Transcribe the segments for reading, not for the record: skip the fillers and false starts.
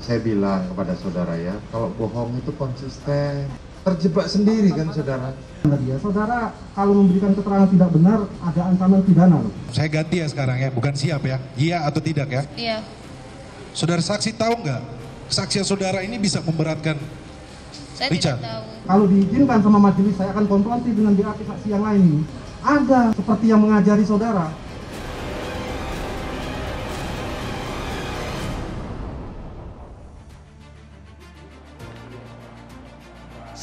Saya bilang kepada saudara ya, kalau bohong itu konsisten. Terjebak sendiri kan saudara. Saudara kalau memberikan keterangan tidak benar ada ancaman pidana loh. Saya ganti ya sekarang ya, bukan siap ya. Iya atau tidak ya? Iya. Saudara saksi tahu nggak? Kesaksian saudara ini bisa memberatkan Saya Richard. tidak tahu. Kalau diizinkan sama majelis saya akan konfrontir dengan BAP saksi yang lain ini. Ada seperti yang mengajari saudara.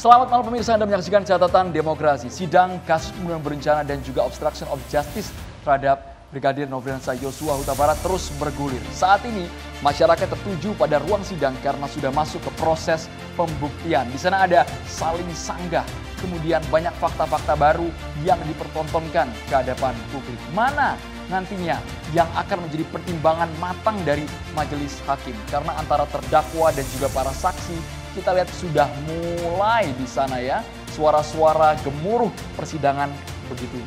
Selamat malam pemirsa, Anda menyaksikan catatan demokrasi. Sidang kasus pembunuhan berencana dan juga obstruction of justice terhadap Brigadir Nofriansah Yosua Huta Barat terus bergulir. Saat ini masyarakat tertuju pada ruang sidang karena sudah masuk ke proses pembuktian. Di sana ada saling sanggah, kemudian banyak fakta-fakta baru yang dipertontonkan ke hadapan publik. Mana nantinya yang akan menjadi pertimbangan matang dari majelis hakim? Karena antara terdakwa dan juga para saksi, kita lihat sudah mulai di sana ya, suara-suara gemuruh persidangan begitu.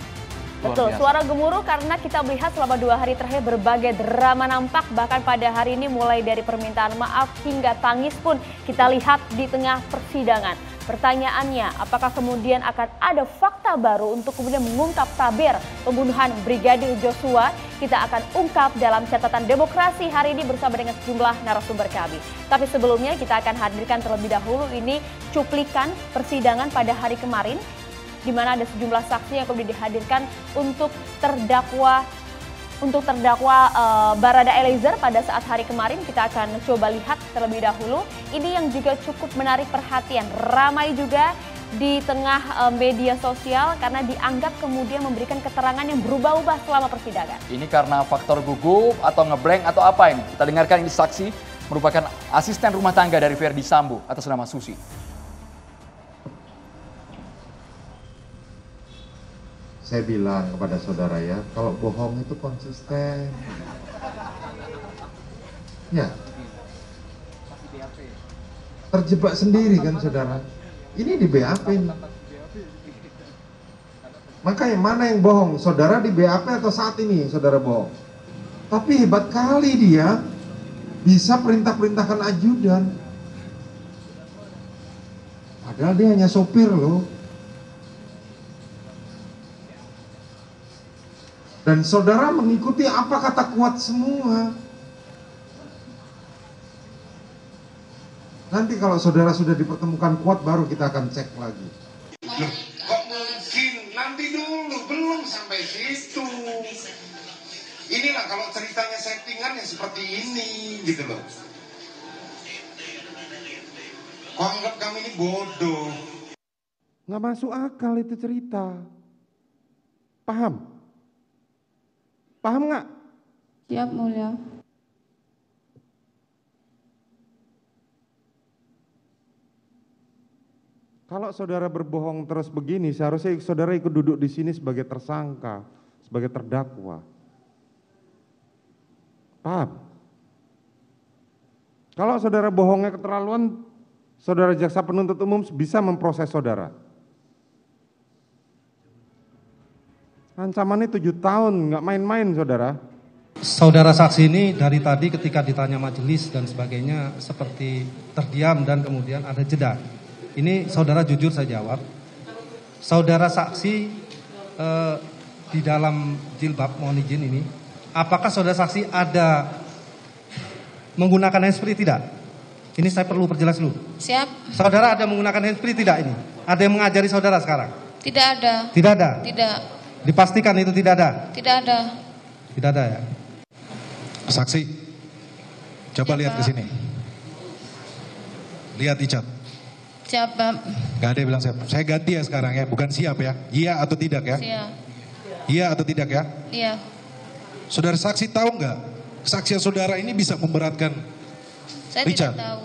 Betul, suara gemuruh karena kita melihat selama 2 hari terakhir berbagai drama nampak. Bahkan pada hari ini mulai dari permintaan maaf hingga tangis pun kita lihat di tengah persidangan. Pertanyaannya, apakah kemudian akan ada fakta baru untuk kemudian mengungkap tabir pembunuhan Brigadir Joshua? Kita akan ungkap dalam catatan demokrasi hari ini bersama dengan sejumlah narasumber kami. Tapi sebelumnya kita akan hadirkan terlebih dahulu ini cuplikan persidangan pada hari kemarin, di mana ada sejumlah saksi yang kemudian dihadirkan untuk terdakwa Barada Eliezer pada saat hari kemarin. Kita akan coba lihat terlebih dahulu. Ini yang juga cukup menarik perhatian, ramai juga di tengah media sosial karena dianggap kemudian memberikan keterangan yang berubah-ubah selama persidangan. Ini karena faktor gugup atau ngeblank atau apa ini? Kita dengarkan, ini saksi merupakan asisten rumah tangga dari Verdi Sambo atas nama Susi. Saya bilang kepada saudara ya, kalau bohong itu konsisten. Ya. Terjebak sendiri kan saudara. Ini di BAP. Makanya mana yang bohong? Saudara di BAP atau saat ini saudara bohong? Tapi hebat kali dia bisa perintah-perintahkan ajudan. Padahal dia hanya sopir loh. Dan saudara mengikuti apa kata kuat semua. Nanti kalau saudara sudah dipertemukan kuat baru kita akan cek lagi. Loh, kok mungkin? Nanti dulu, belum sampai situ. Inilah kalau ceritanya settingan yang seperti ini gitu loh. Kok anggap kami ini bodoh? Nggak masuk akal itu cerita. Paham? Paham nggak? Siap, Mulia. Kalau saudara berbohong terus begini, seharusnya saudara ikut duduk di sini sebagai tersangka, sebagai terdakwa. Paham? Kalau saudara bohongnya keterlaluan, saudara jaksa penuntut umum bisa memproses saudara. Ancamannya 7 tahun, nggak main-main saudara. Saudara saksi ini dari tadi ketika ditanya majelis dan sebagainya seperti terdiam dan kemudian ada jeda. Ini saudara jujur saya jawab. Saudara saksi di dalam jilbab, mohon izin ini. Apakah saudara saksi ada menggunakan handsfree tidak? Ini saya perlu perjelas dulu. Siap. Saudara ada menggunakan handsfree tidak ini? Ada yang mengajari saudara sekarang? Tidak ada. Tidak ada? Tidak. Dipastikan itu tidak ada? Tidak ada. Tidak ada ya? Saksi, coba Ya, lihat Pak. ke sini. Lihat Icat. Siap, Pak. Gak ada yang bilang siap. Saya ganti ya sekarang ya, bukan siap ya. Iya atau tidak ya? Siap. Iya atau tidak ya? Iya. Saudara saksi tahu nggak? Kesaksian saudara ini bisa memberatkan Saya Richard. tidak tahu.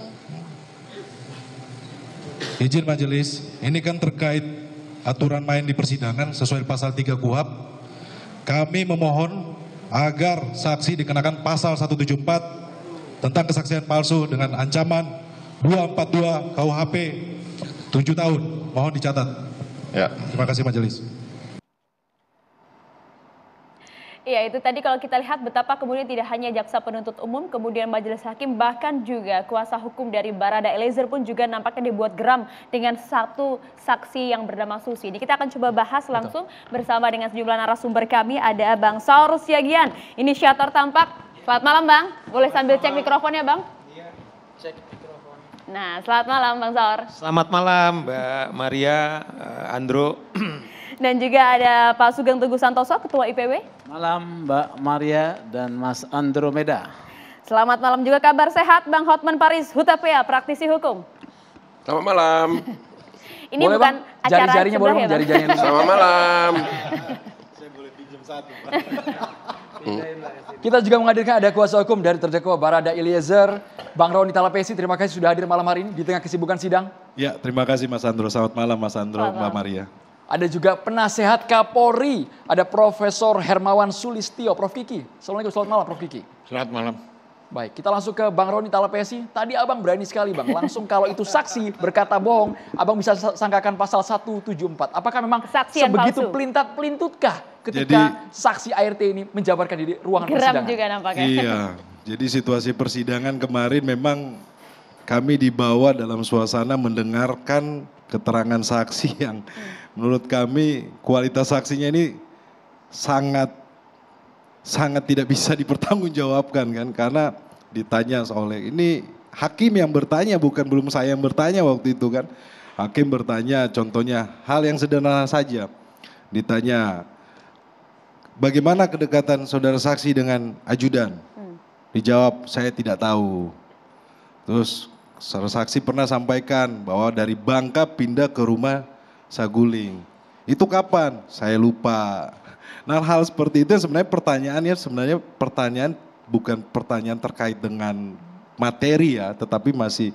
Izin majelis, ini kan terkait aturan main di persidangan sesuai pasal 3 KUHP. Kami memohon agar saksi dikenakan pasal 174 tentang kesaksian palsu dengan ancaman 242 KUHP 7 tahun. Mohon dicatat. Ya, terima kasih majelis. Ya, itu tadi kalau kita lihat betapa kemudian tidak hanya jaksa penuntut umum, kemudian majelis hakim, bahkan juga kuasa hukum dari Barada Eliezer pun juga nampaknya dibuat geram dengan satu saksi yang bernama Susi. Ini kita akan coba bahas langsung bersama dengan sejumlah narasumber kami. Ada Bang Saur Siagian, inisiator Tampak. Selamat malam Bang, boleh sambil cek mikrofonnya Bang? Iya, cek mikrofon. Nah, selamat malam Bang Saur. Selamat malam Mbak Maria, Andro. Dan juga ada Pak Sugeng Teguh Santoso, Ketua IPW. Malam Mbak Maria dan Mas Andromeda. Selamat malam juga, kabar sehat Bang Hotman Paris, Hutapea, praktisi hukum. Selamat malam. Ini boleh bukan bang, acara jari-jarinya boleh ya, jari-jarinya. Selamat malam. Saya boleh pinjam satu. Kita juga menghadirkan ada kuasa hukum dari terdakwa Barada Eliezer, Bang Roni Talapesi. Terima kasih sudah hadir malam hari ini di tengah kesibukan sidang. Ya, terima kasih Mas Andro. Selamat malam Mas Andro, Mbak Maria. Ada juga penasehat Kapolri, ada Profesor Hermawan Sulistyo, Prof Kiki. Assalamualaikum, selamat malam Prof Kiki. Selamat malam. Baik, kita langsung ke Bang Roni Talapesi. Tadi Abang berani sekali Bang, langsung kalau itu saksi berkata bohong, Abang bisa sangkakan pasal 174. Apakah memang kesaksian sebegitu palsu? pelintutkah ketika saksi ART ini menjabarkan di ruangan persidangan? Geram juga nampaknya. Iya, jadi situasi persidangan kemarin memang kami dibawa dalam suasana mendengarkan keterangan saksi yang menurut kami kualitas saksinya ini sangat tidak bisa dipertanggungjawabkan kan, karena ditanya oleh ini hakim yang bertanya, belum saya yang bertanya waktu itu kan. Hakim bertanya contohnya hal yang sederhana saja, ditanya bagaimana kedekatan saudara saksi dengan ajudan, dijawab saya tidak tahu. Terus saudara saksi pernah sampaikan bahwa dari Bangka pindah ke rumah Saguling. Itu kapan? Saya lupa. Nah, hal seperti itu sebenarnya pertanyaan bukan pertanyaan terkait dengan materi ya, tetapi masih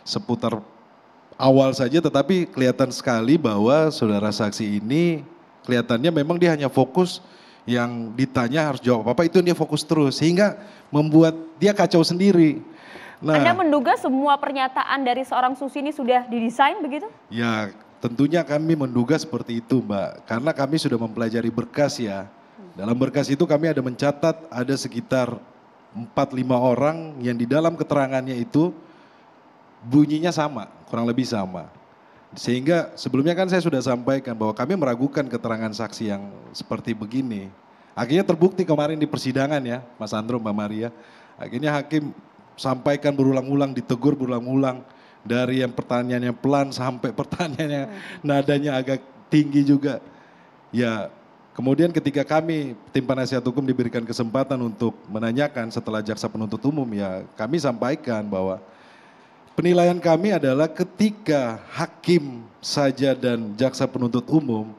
seputar awal saja, tetapi kelihatan sekali bahwa saudara saksi ini kelihatannya memang dia hanya fokus yang ditanya harus jawab apa, itu dia fokus terus sehingga membuat dia kacau sendiri. Nah, Anda menduga semua pernyataan dari seorang Susi ini sudah didesain begitu? Ya, tentunya kami menduga seperti itu Mbak, karena kami sudah mempelajari berkas ya. Dalam berkas itu kami ada mencatat ada sekitar 4-5 orang yang di dalam keterangannya itu bunyinya sama, kurang lebih sama. Sehingga sebelumnya kan saya sudah sampaikan bahwa kami meragukan keterangan saksi yang seperti begini. Akhirnya terbukti kemarin di persidangan ya Mas Andro, Mbak Maria. Akhirnya hakim sampaikan berulang-ulang, ditegur berulang-ulang. Dari yang pertanyaannya pelan sampai pertanyaannya nadanya agak tinggi juga. Ya, kemudian ketika kami tim penasihat hukum diberikan kesempatan untuk menanyakan setelah jaksa penuntut umum, ya kami sampaikan bahwa penilaian kami adalah ketika hakim saja dan jaksa penuntut umum,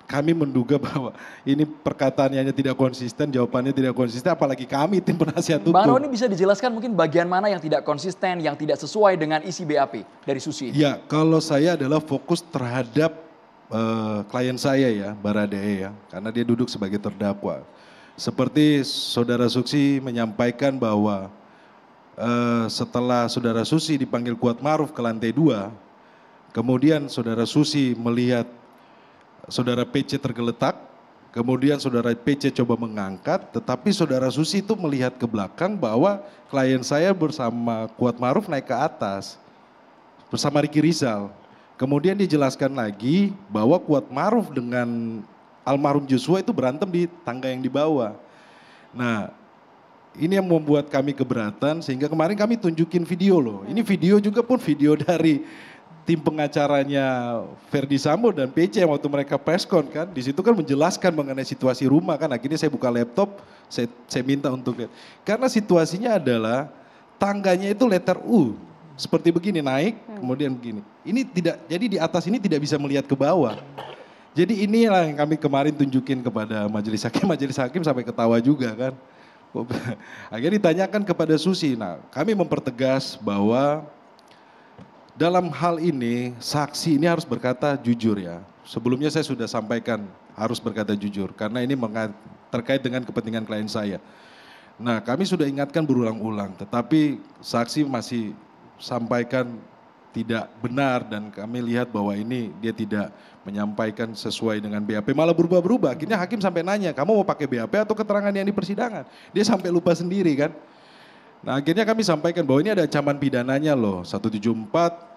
kami menduga bahwa ini perkataannya tidak konsisten, jawabannya tidak konsisten, apalagi kami tim penasihat hukum. Bang Roni bisa dijelaskan mungkin bagian mana yang tidak konsisten, yang tidak sesuai dengan isi BAP dari Susi ini? Ya, kalau saya adalah fokus terhadap klien saya ya, Baradae ya, karena dia duduk sebagai terdakwa. Seperti saudara Susi menyampaikan bahwa setelah saudara Susi dipanggil Kuatmaruf ke lantai 2, kemudian saudara Susi melihat saudara PC tergeletak, kemudian saudara PC coba mengangkat, tetapi saudara Susi itu melihat ke belakang bahwa klien saya bersama Kuatmaruf naik ke atas, bersama Ricky Rizal. Kemudian dijelaskan lagi bahwa Kuatmaruf dengan almarhum Joshua itu berantem di tangga yang di bawah. Nah, ini yang membuat kami keberatan, sehingga kemarin kami tunjukin video loh. Ini video juga pun video dari tim pengacaranya Ferdi Sambo dan PC yang waktu mereka preskon kan, di situ kan menjelaskan mengenai situasi rumah kan. Akhirnya saya buka laptop, saya minta untuk lihat. Karena situasinya adalah tangganya itu letter U, seperti begini naik, kemudian begini. Ini tidak, jadi di atas ini tidak bisa melihat ke bawah. Jadi inilah yang kami kemarin tunjukin kepada majelis hakim sampai ketawa juga kan. Akhirnya ditanyakan kepada Susi. Nah, kami mempertegas bahwa dalam hal ini, saksi ini harus berkata jujur ya. Sebelumnya saya sudah sampaikan harus berkata jujur, karena ini terkait dengan kepentingan klien saya. Nah, kami sudah ingatkan berulang-ulang, tetapi saksi masih sampaikan tidak benar dan kami lihat bahwa ini dia tidak menyampaikan sesuai dengan BAP, malah berubah-berubah. Akhirnya hakim sampai nanya, kamu mau pakai BAP atau keterangan yang di persidangan? Dia sampai lupa sendiri kan. Nah akhirnya kami sampaikan bahwa ini ada ancaman pidananya loh, 174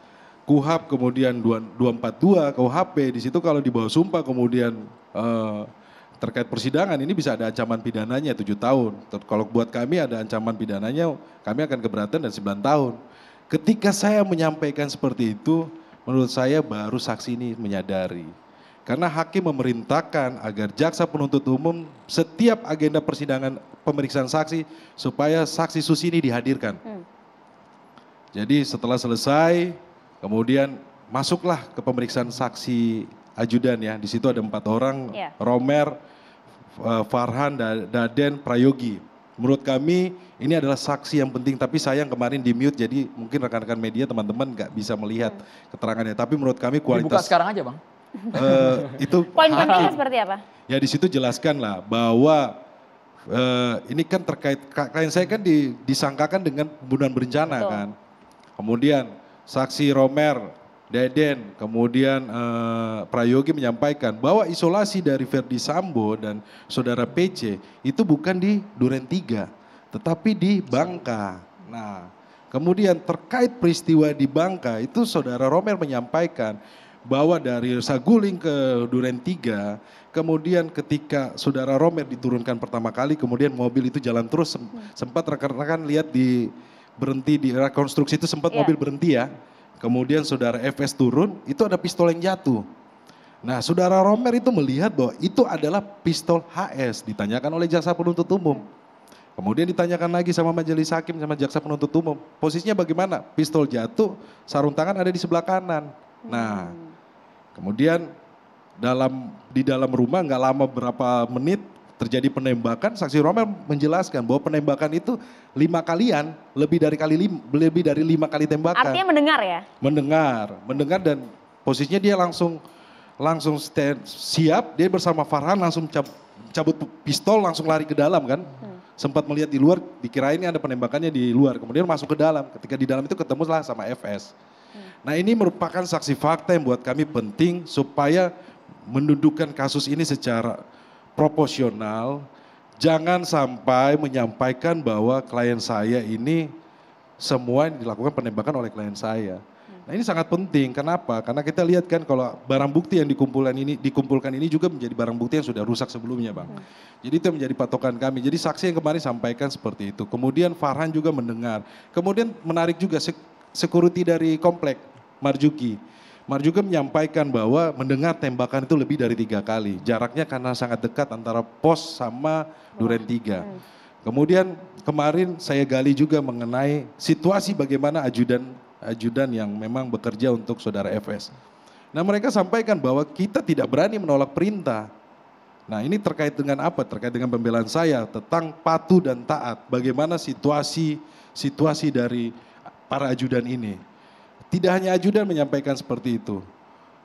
KUHP kemudian 242 KUHP, di situ kalau dibawa sumpah kemudian terkait persidangan ini bisa ada ancaman pidananya 7 tahun. Kalau buat kami ada ancaman pidananya, kami akan keberatan dan 9 tahun. Ketika saya menyampaikan seperti itu, menurut saya baru saksi ini menyadari. Karena hakim memerintahkan agar jaksa penuntut umum setiap agenda persidangan pemeriksaan saksi supaya saksi Susi ini dihadirkan. Jadi setelah selesai, kemudian masuklah ke pemeriksaan saksi ajudan ya. Di situ ada 4 orang, Romer, Farhan, Daden, Prayogi. Menurut kami ini adalah saksi yang penting, tapi sayang kemarin di mute, jadi mungkin rekan-rekan media teman-teman nggak bisa melihat keterangannya. Tapi menurut kami kualitas. Dibuka sekarang aja bang. Itu poin pentingnya seperti apa? Ya di situ jelaskan lah bahwa ini kan terkait klien saya kan disangkakan dengan pembunuhan berencana. Betul. Kan. Kemudian saksi Romer, Deden, kemudian Prayogi menyampaikan bahwa isolasi dari Verdi Sambo dan saudara PC itu bukan di Duren 3, tetapi di Bangka. Nah, kemudian terkait peristiwa di Bangka itu saudara Romer menyampaikan bahwa dari Saguling ke Duren 3, kemudian ketika saudara Romer diturunkan pertama kali, kemudian mobil itu jalan terus, sempat rekan-rekan lihat berhenti di rekonstruksi itu sempat mobil berhenti ya. Kemudian saudara FS turun, itu ada pistol yang jatuh. Nah saudara Romer itu melihat bahwa itu adalah pistol HS, ditanyakan oleh jaksa penuntut umum. Kemudian ditanyakan lagi sama majelis hakim, sama jaksa penuntut umum. Posisinya bagaimana? Pistol jatuh, sarung tangan ada di sebelah kanan. Nah kemudian di dalam rumah nggak lama berapa menit, terjadi penembakan. Saksi Romer menjelaskan bahwa penembakan itu 5 kalian, lebih dari 5 kali tembakan. Artinya mendengar ya? Mendengar dan posisinya dia langsung siap, dia bersama Farhan langsung cabut pistol langsung lari ke dalam kan. Sempat melihat di luar, dikirain ada penembakannya di luar, kemudian masuk ke dalam. Ketika di dalam itu ketemulah sama FS. Nah ini merupakan saksi fakta yang buat kami penting supaya mendudukkan kasus ini secara proporsional, jangan sampai menyampaikan bahwa klien saya ini semua yang dilakukan penembakan oleh klien saya. Nah ini sangat penting, kenapa? Karena kita lihat kan kalau barang bukti yang dikumpulkan ini juga menjadi barang bukti yang sudah rusak sebelumnya Bang. Jadi itu menjadi patokan kami, jadi saksi yang kemarin sampaikan seperti itu. Kemudian Farhan juga mendengar, kemudian menarik juga security dari komplek Marjuki menyampaikan bahwa mendengar tembakan itu lebih dari 3 kali. Jaraknya karena sangat dekat antara pos sama Duren 3. Kemudian kemarin saya gali juga mengenai situasi bagaimana ajudan yang memang bekerja untuk saudara FS. Nah mereka sampaikan bahwa kita tidak berani menolak perintah. Nah ini terkait dengan apa? Terkait dengan pembelaan saya tentang patuh dan taat. Bagaimana situasi dari para ajudan ini. Tidak hanya ajudan menyampaikan seperti itu.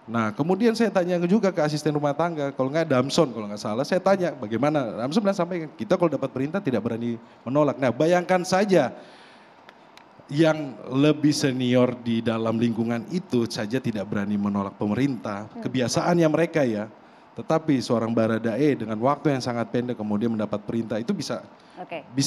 Nah kemudian saya tanya juga ke asisten rumah tangga, kalau nggak Damson kalau nggak salah, saya tanya bagaimana, Damson bilang sampaikan, kita kalau dapat perintah tidak berani menolak. Nah bayangkan saja yang lebih senior di dalam lingkungan itu saja tidak berani menolak pemerintah, kebiasaannya mereka ya. Tetapi seorang Baradae dengan waktu yang sangat pendek kemudian mendapat perintah itu bisa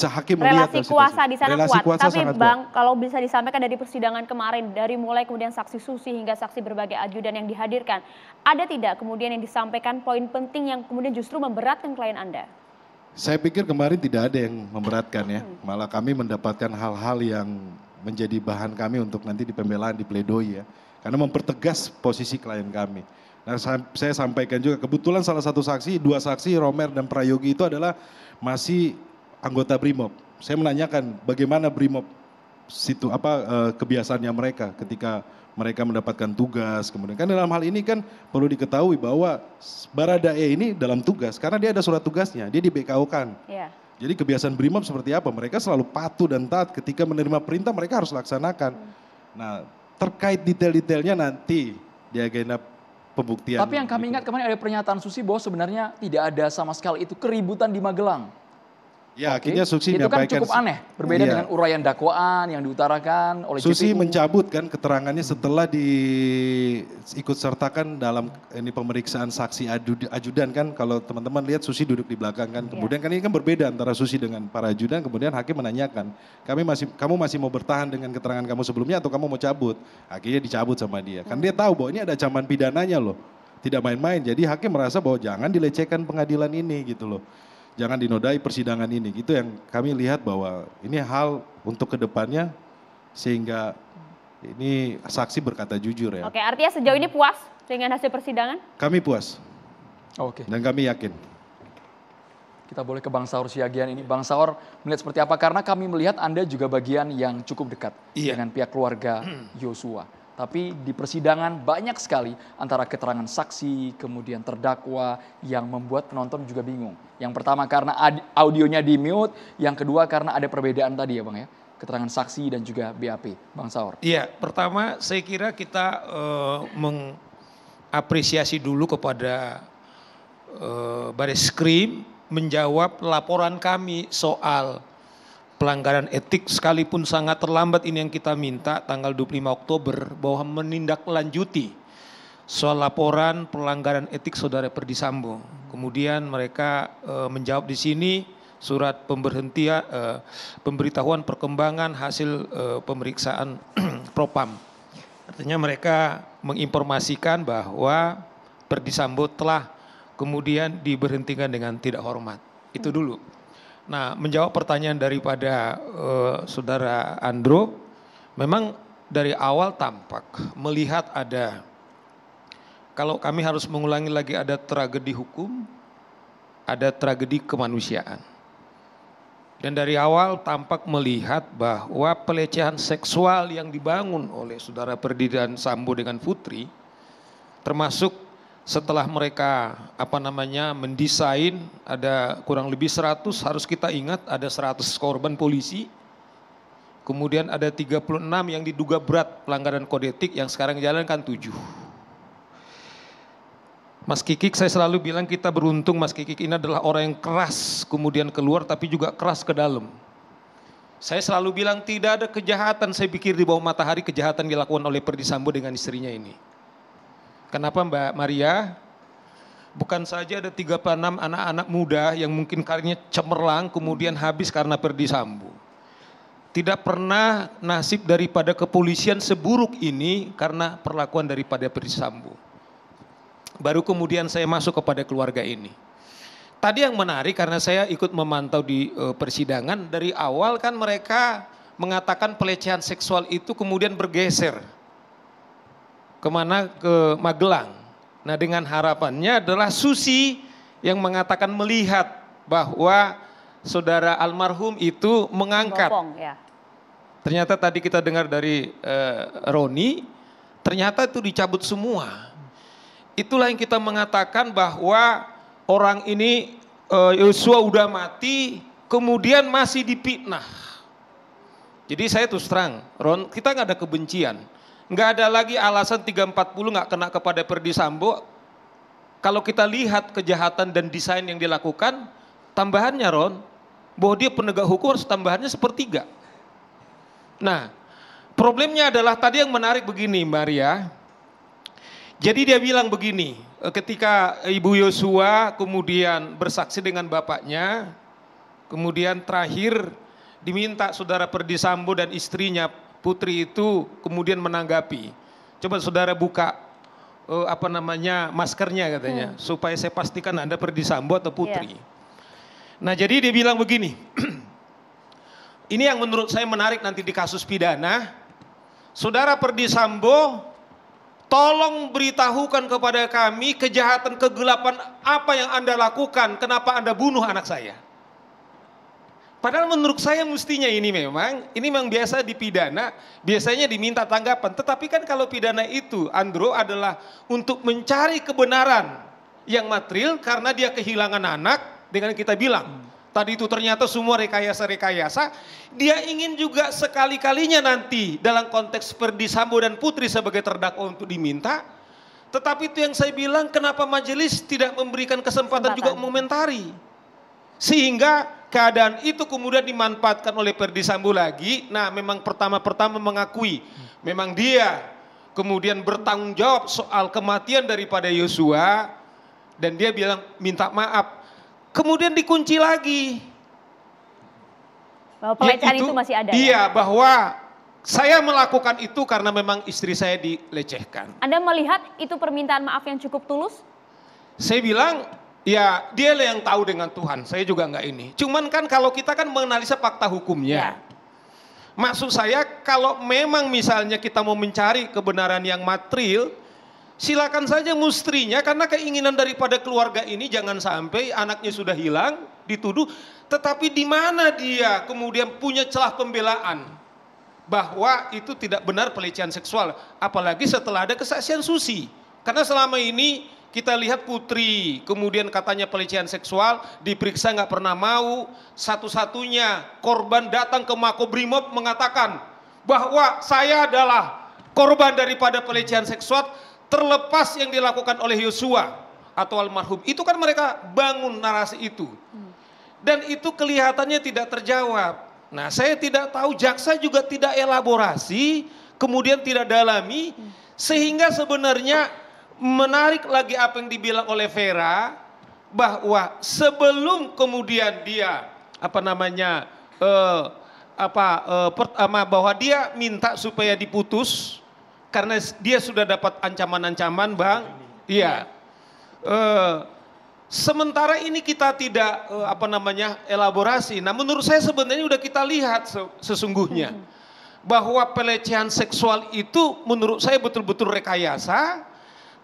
hakim melihat relasi kuasa di sana kuat. Tapi Bang, kuat. kalau bisa disampaikan dari persidangan kemarin, dari mulai kemudian saksi Susi hingga saksi berbagai ajudan yang dihadirkan, ada tidak kemudian yang disampaikan poin penting yang kemudian justru memberatkan klien Anda? Saya pikir kemarin tidak ada yang memberatkan ya, malah kami mendapatkan hal-hal yang menjadi bahan kami untuk nanti di pembelaan, di pledoi ya, karena mempertegas posisi klien kami. Nah saya sampaikan juga, kebetulan salah satu saksi, 2 saksi Romer dan Prayogi itu adalah masih anggota BRIMOB. Saya menanyakan bagaimana BRIMOB kebiasaannya mereka ketika mereka mendapatkan tugas. Kemudian kan dalam hal ini kan perlu diketahui bahwa Baradae ini dalam tugas karena dia ada surat tugasnya, dia di BKO-kan. Jadi kebiasaan BRIMOB seperti apa? Mereka selalu patuh dan taat ketika menerima perintah mereka harus laksanakan. Nah terkait detail-detailnya nanti di agenda pembuktian. Tapi yang kami ingat kemarin ada pernyataan Susi bahwa sebenarnya tidak ada sama sekali itu keributan di Magelang. Ya, akhirnya Susi itu kan menyampaikan. cukup aneh, berbeda dengan uraian dakwaan yang diutarakan oleh Susi JPU. mencabut kan keterangannya setelah diikut sertakan dalam ini pemeriksaan saksi ajudan kan. Kalau teman-teman lihat Susi duduk di belakang kan. Kemudian kan ini kan berbeda antara Susi dengan para ajudan. Kemudian hakim menanyakan, kamu masih mau bertahan dengan keterangan kamu sebelumnya atau kamu mau cabut? Akhirnya dicabut sama dia. Kan dia tahu bahwa ini ada ancaman pidananya loh. Tidak main-main. Jadi hakim merasa bahwa jangan dilecehkan pengadilan ini gitu loh. Jangan dinodai persidangan ini. Itu yang kami lihat bahwa ini hal untuk kedepannya sehingga ini saksi berkata jujur ya. Oke, artinya sejauh ini puas dengan hasil persidangan? Kami puas. Oke. Dan kami yakin. Kita boleh ke Bang Saur Siagian ini. Bang Saur melihat seperti apa? Karena kami melihat Anda juga bagian yang cukup dekat dengan pihak keluarga Yosua. Tapi di persidangan banyak sekali antara keterangan saksi, kemudian terdakwa yang membuat penonton juga bingung. Yang pertama karena audionya di mute, yang kedua karena ada perbedaan tadi ya Bang ya. Keterangan saksi dan juga BAP. Bang Saur. Iya, pertama saya kira kita mengapresiasi dulu kepada Bareskrim menjawab laporan kami soal pelanggaran etik sekalipun sangat terlambat ini yang kita minta tanggal 25 Oktober bahwa menindaklanjuti soal laporan pelanggaran etik Saudara Perdi Sambo. Kemudian mereka menjawab di sini surat pemberitahuan perkembangan hasil pemeriksaan Propam. Artinya mereka menginformasikan bahwa Perdi Sambo telah kemudian diberhentikan dengan tidak hormat. Itu dulu. Nah, menjawab pertanyaan daripada Saudara Andro, memang dari awal tampak melihat ada, kalau kami harus mengulangi lagi ada tragedi hukum, ada tragedi kemanusiaan. Dan dari awal tampak melihat bahwa pelecehan seksual yang dibangun oleh Saudara Perdi dan Sambo dengan Putri, termasuk setelah mereka mendesain ada kurang lebih 100, harus kita ingat ada 100 korban polisi. Kemudian ada 36 yang diduga berat pelanggaran kode etik yang sekarang jalankan 7. Mas Kikik saya selalu bilang kita beruntung Mas Kikik ini adalah orang yang keras kemudian keluar tapi juga keras ke dalam. Saya selalu bilang tidak ada kejahatan saya pikir di bawah matahari kejahatan dilakukan oleh Perdi Sambo dengan istrinya ini. Kenapa Mbak Maria? Bukan saja ada 36 anak-anak muda yang mungkin karirnya cemerlang kemudian habis karena Perdi Sambo. Tidak pernah nasib daripada kepolisian seburuk ini karena perlakuan daripada Perdi Sambo. Baru kemudian saya masuk kepada keluarga ini. Tadi yang menarik karena saya ikut memantau di persidangan, dari awal kan mereka mengatakan pelecehan seksual itu kemudian bergeser. Kemana? Ke Magelang. Nah dengan harapannya adalah Susi yang mengatakan melihat bahwa saudara almarhum itu mengangkat. Ya. Ternyata tadi kita dengar dari Roni, ternyata itu dicabut semua. Itulah yang kita mengatakan bahwa orang ini Yosua udah mati, kemudian masih dipitnah. Jadi saya terus terang, Ron, kita nggak ada kebencian. Nggak ada lagi alasan 340 nggak kena kepada Perdi Sambo. Kalau kita lihat kejahatan dan desain yang dilakukan, tambahannya Ron, bahwa dia penegak hukum harus tambahannya 1/3. Nah, problemnya adalah tadi yang menarik begini Maria. Jadi dia bilang begini, ketika Ibu Yosua kemudian bersaksi dengan bapaknya, kemudian terakhir diminta saudara Perdi Sambo dan istrinya Putri itu kemudian menanggapi. Coba saudara buka maskernya katanya, supaya saya pastikan Anda Perdi Sambo atau Putri. Nah jadi dia bilang begini, ini yang menurut saya menarik nanti di kasus pidana, saudara Perdi Sambo, tolong beritahukan kepada kami kejahatan kegelapan apa yang Anda lakukan, kenapa Anda bunuh anak saya. Padahal menurut saya mestinya ini memang biasa dipidana, biasanya diminta tanggapan. Tetapi kan kalau pidana itu, Andro, adalah untuk mencari kebenaran yang material karena dia kehilangan anak, dengan kita bilang, tadi itu ternyata semua rekayasa-rekayasa, dia ingin juga sekali-kalinya nanti dalam konteks Perdi Sambo dan Putri sebagai terdakwa untuk diminta. Tetapi itu yang saya bilang, kenapa majelis tidak memberikan kesempatan juga mengomentari. Sehingga keadaan itu kemudian dimanfaatkan oleh Ferdy Sambo lagi. Nah, memang pertama-pertama mengakui memang dia kemudian bertanggung jawab soal kematian daripada Yosua dan dia bilang minta maaf. Kemudian dikunci lagi. Bahwa pelecehan itu masih ada. Iya, bahwa saya melakukan itu karena memang istri saya dilecehkan. Anda melihat itu permintaan maaf yang cukup tulus? Saya bilang, ya dia yang tahu dengan Tuhan, saya juga enggak ini. Cuman kan kalau kita kan menganalisa fakta hukumnya. Maksud saya kalau memang misalnya kita mau mencari kebenaran yang material, silakan saja mustrinya, karena keinginan daripada keluarga ini jangan sampai anaknya sudah hilang, dituduh. Tetapi di mana dia kemudian punya celah pembelaan bahwa itu tidak benar pelecehan seksual. Apalagi setelah ada kesaksian Susi. Karena selama ini kita lihat Putri, kemudian katanya pelecehan seksual, diperiksa nggak pernah mau. Satu-satunya korban datang ke Makobrimob mengatakan bahwa saya adalah korban daripada pelecehan seksual terlepas yang dilakukan oleh Yosua atau almarhum. Itu kan mereka bangun narasi itu. Dan itu kelihatannya tidak terjawab. Nah, saya tidak tahu, jaksa juga tidak elaborasi, kemudian tidak dalami, sehingga sebenarnya menarik lagi apa yang dibilang oleh Vera, bahwa sebelum kemudian dia bahwa dia minta supaya diputus karena dia sudah dapat ancaman-ancaman, Bang. Iya. Sementara ini kita tidak elaborasi. Nah, menurut saya sebenarnya udah kita lihat sesungguhnya bahwa pelecehan seksual itu menurut saya betul-betul rekayasa,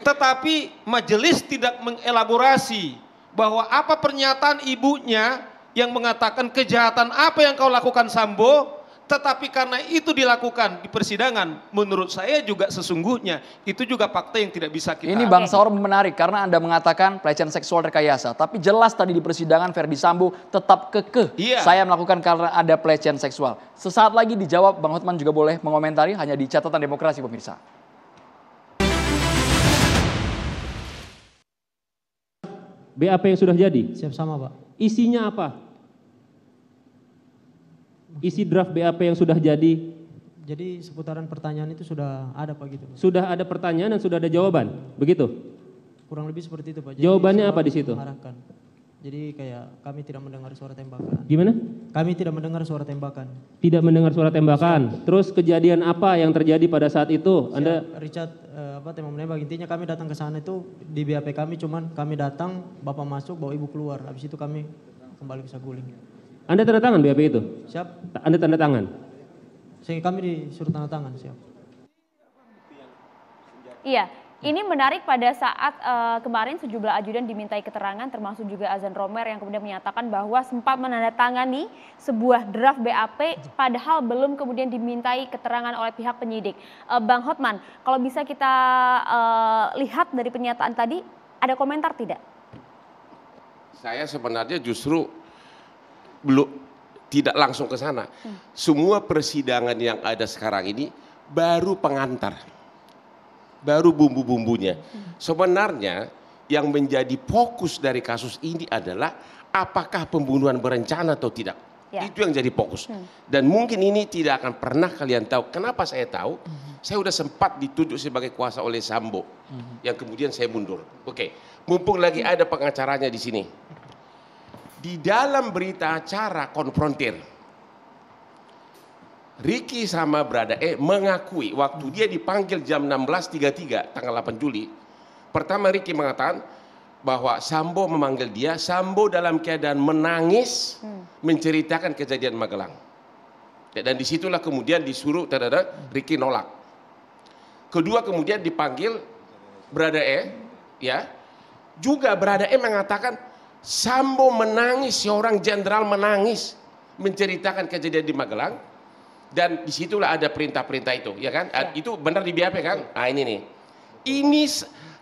tetapi majelis tidak mengelaborasi bahwa apa pernyataan ibunya yang mengatakan kejahatan apa yang kau lakukan Sambo, tetapi karena itu dilakukan di persidangan, menurut saya juga sesungguhnya itu juga fakta yang tidak bisa kita. Ini Bang Saur menarik karena Anda mengatakan pelecehan seksual rekayasa, tapi jelas tadi di persidangan Ferdy Sambo tetap kekeh. Saya melakukan karena ada pelecehan seksual. Sesaat lagi dijawab, Bang Hotman juga boleh mengomentari, hanya di catatan demokrasi pemirsa. BAP yang sudah jadi? Siap sama, Pak. Isinya apa? Isi draft BAP yang sudah jadi? Jadi seputaran pertanyaan itu sudah ada, Pak, gitu. Sudah ada pertanyaan dan sudah ada jawaban, begitu? Kurang lebih seperti itu, Pak. Jadi jawabannya apa di situ? Mengarahkan. Jadi kayak kami tidak mendengar suara tembakan. Gimana? Kami tidak mendengar suara tembakan. Tidak mendengar suara tembakan. Terus kejadian apa yang terjadi pada saat itu? Anda Richard tembak menembak, intinya kami datang ke sana itu di BAP kami, cuman kami datang, Bapak masuk, bawa Ibu keluar. Habis itu kami kembali ke Saguling. Anda tanda tangan BAP itu? Siap. Anda tanda tangan? Sehingga kami disuruh tanda tangan, siap. Iya, ini menarik pada saat kemarin sejumlah ajudan dimintai keterangan, termasuk juga Azan Romer yang kemudian menyatakan bahwa sempat menandatangani sebuah draft BAP, padahal belum kemudian dimintai keterangan oleh pihak penyidik. Bang Hotman, kalau bisa kita lihat dari pernyataan tadi, ada komentar tidak? Saya sebenarnya justru belum tidak langsung ke sana. Semua persidangan yang ada sekarang ini baru pengantar, baru bumbu-bumbunya. Sebenarnya yang menjadi fokus dari kasus ini adalah apakah pembunuhan berencana atau tidak. Itu yang jadi fokus. Dan mungkin ini tidak akan pernah kalian tahu. Kenapa saya tahu? Saya sudah sempat ditunjuk sebagai kuasa oleh Sambo, yang kemudian saya mundur. Oke, mumpung lagi ada pengacaranya di sini. Di dalam berita acara konfrontir, Ricky sama Brada mengakui waktu dia dipanggil jam 16.33 tanggal 8 Juli. Pertama Ricky mengatakan bahwa Sambo memanggil dia, Sambo dalam keadaan menangis menceritakan kejadian Magelang. Dan disitulah kemudian disuruh Ricky nolak. Kedua kemudian dipanggil Brada ya. Juga Brada mengatakan Sambo menangis, seorang jenderal menangis menceritakan kejadian di Magelang, dan disitulah ada perintah-perintah itu, ya kan? Itu benar di BAP kan? Nah ini nih, ini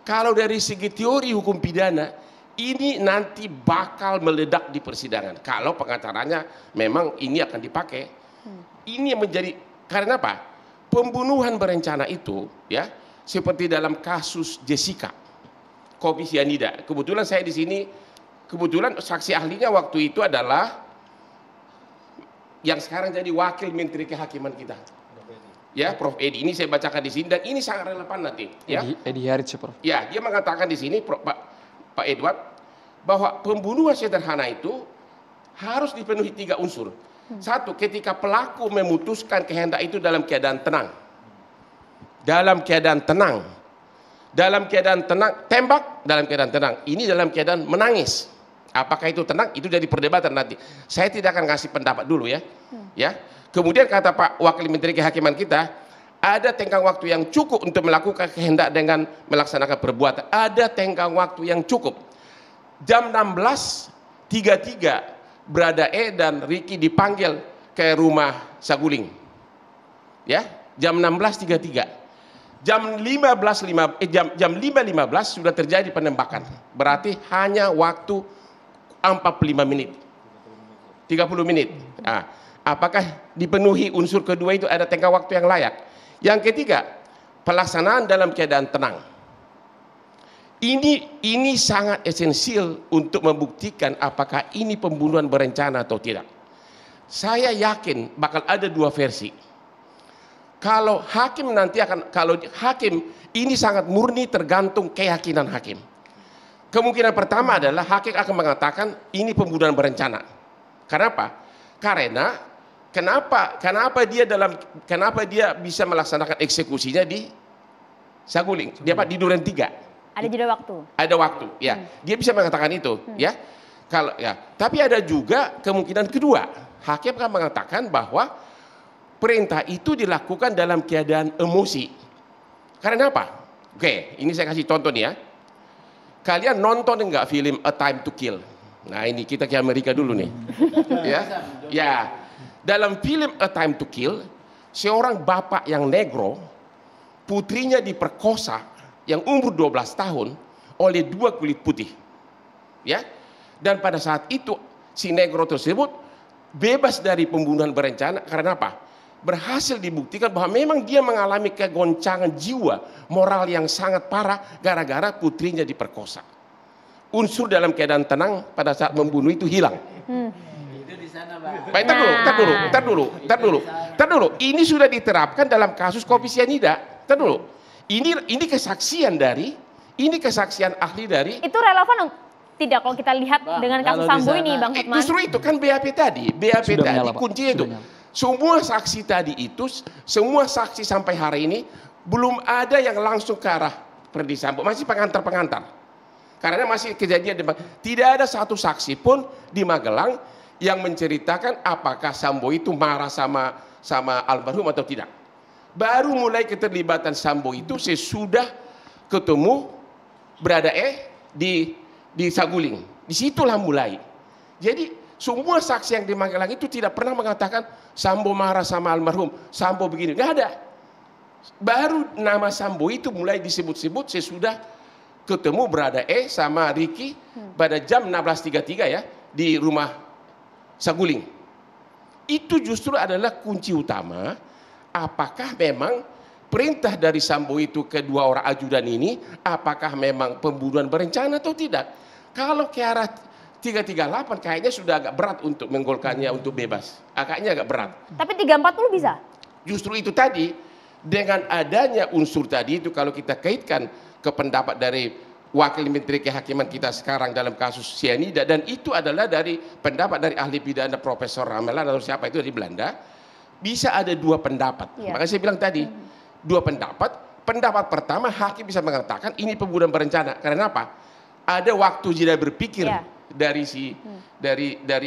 kalau dari segi teori hukum pidana, ini nanti bakal meledak di persidangan. Kalau pengacaranya memang ini akan dipakai, ini yang menjadi karena apa? Pembunuhan berencana itu, ya, seperti dalam kasus Jessica, kopi sianida. Kebetulan saya di sini. Kebetulan saksi ahlinya waktu itu adalah yang sekarang jadi wakil Menteri Kehakiman kita. Ya, Prof. Edi. Ini saya bacakan di sini dan ini sangat relevan nanti. Ya, Edi Haritz, Prof. Ya, dia mengatakan di sini, Pak Edward, bahwa pembunuhan sederhana itu harus dipenuhi 3 unsur. Satu, ketika pelaku memutuskan kehendak itu dalam keadaan tenang. Dalam keadaan tenang. Dalam keadaan tenang, tembak dalam keadaan tenang. Ini dalam keadaan menangis. Apakah itu tenang? Itu jadi perdebatan nanti. Saya tidak akan kasih pendapat dulu ya. Ya. Kemudian kata Pak Wakil Menteri Kehakiman kita, ada tenggang waktu yang cukup untuk melakukan kehendak dengan melaksanakan perbuatan. Ada tenggang waktu yang cukup. Jam 16.33 Brada E dan Ricky dipanggil ke rumah Saguling. Ya, jam 16.33. Jam 5.15 sudah terjadi penembakan. Berarti hanya waktu 45 menit. 30 menit. Nah, apakah dipenuhi unsur kedua itu, ada tenggang waktu yang layak? Yang ketiga, pelaksanaan dalam keadaan tenang. Ini sangat esensial untuk membuktikan apakah ini pembunuhan berencana atau tidak. Saya yakin bakal ada 2 versi. Kalau hakim nanti ini sangat murni tergantung keyakinan hakim. Kemungkinan pertama adalah hakim akan mengatakan ini pembunuhan berencana. Kenapa? Karena kenapa dia bisa melaksanakan eksekusinya di Saguling, di Duren 3. Ada jeda waktu. Ada waktu, ya. Dia bisa mengatakan itu, ya. Tapi ada juga kemungkinan kedua. Hakim akan mengatakan bahwa perintah itu dilakukan dalam keadaan emosi. Karena apa? Oke, ini saya kasih contoh nih ya. Kalian nonton enggak film A Time to Kill? Nah, ini kita ke Amerika dulu nih. Ya. Dalam film A Time to Kill, seorang bapak yang negro, putrinya diperkosa yang umur 12 tahun oleh 2 kulit putih. Ya. Dan pada saat itu si negro tersebut bebas dari pembunuhan berencana karena apa? Berhasil dibuktikan bahwa memang dia mengalami kegoncangan jiwa moral yang sangat parah gara-gara putrinya diperkosa. Unsur dalam keadaan tenang pada saat membunuh itu hilang. Baik, tar dulu. Ini sudah diterapkan dalam kasus kopi sianida. Tar dulu. Ini kesaksian ahli dari. Itu relevan tidak kalau kita lihat dengan kasus Sambo ini, Bang Hotman? Justru itu kan BAP tadi kuncinya itu. Semua saksi tadi itu, semua saksi sampai hari ini belum ada yang langsung ke arah Verdi Sambo, masih pengantar-pengantar. Karena masih kejadian tidak ada satu saksi pun di Magelang yang menceritakan apakah Sambo itu marah sama almarhum atau tidak. Baru mulai keterlibatan Sambo itu sesudah ketemu Brada E di Saguling. Disitulah mulai. Jadi semua saksi yang di Magelang itu tidak pernah mengatakan Sambo marah sama almarhum, Sambo begini. Nggak ada. Baru nama Sambo itu mulai disebut-sebut sesudah ketemu Brada E sama Ricky pada jam 16.33 ya di rumah Saguling. Itu justru adalah kunci utama. Apakah memang perintah dari Sambo itu ke 2 orang ajudan ini, apakah memang pembunuhan berencana atau tidak? Kalau ke arah 338 kayaknya sudah agak berat untuk menggolkannya untuk bebas. Agaknya agak berat. Tapi 340 bisa? Justru itu tadi, dengan adanya unsur tadi itu kalau kita kaitkan ke pendapat dari Wakil Menteri Kehakiman kita sekarang dalam kasus sianida, dan itu adalah dari pendapat dari ahli pidana Profesor Ramelan atau siapa itu dari Belanda, bisa ada 2 pendapat. Makanya saya bilang tadi, 2 pendapat. Pendapat pertama, hakim bisa mengatakan ini pembunuhan berencana. Karena apa? Ada waktu jeda berpikir dari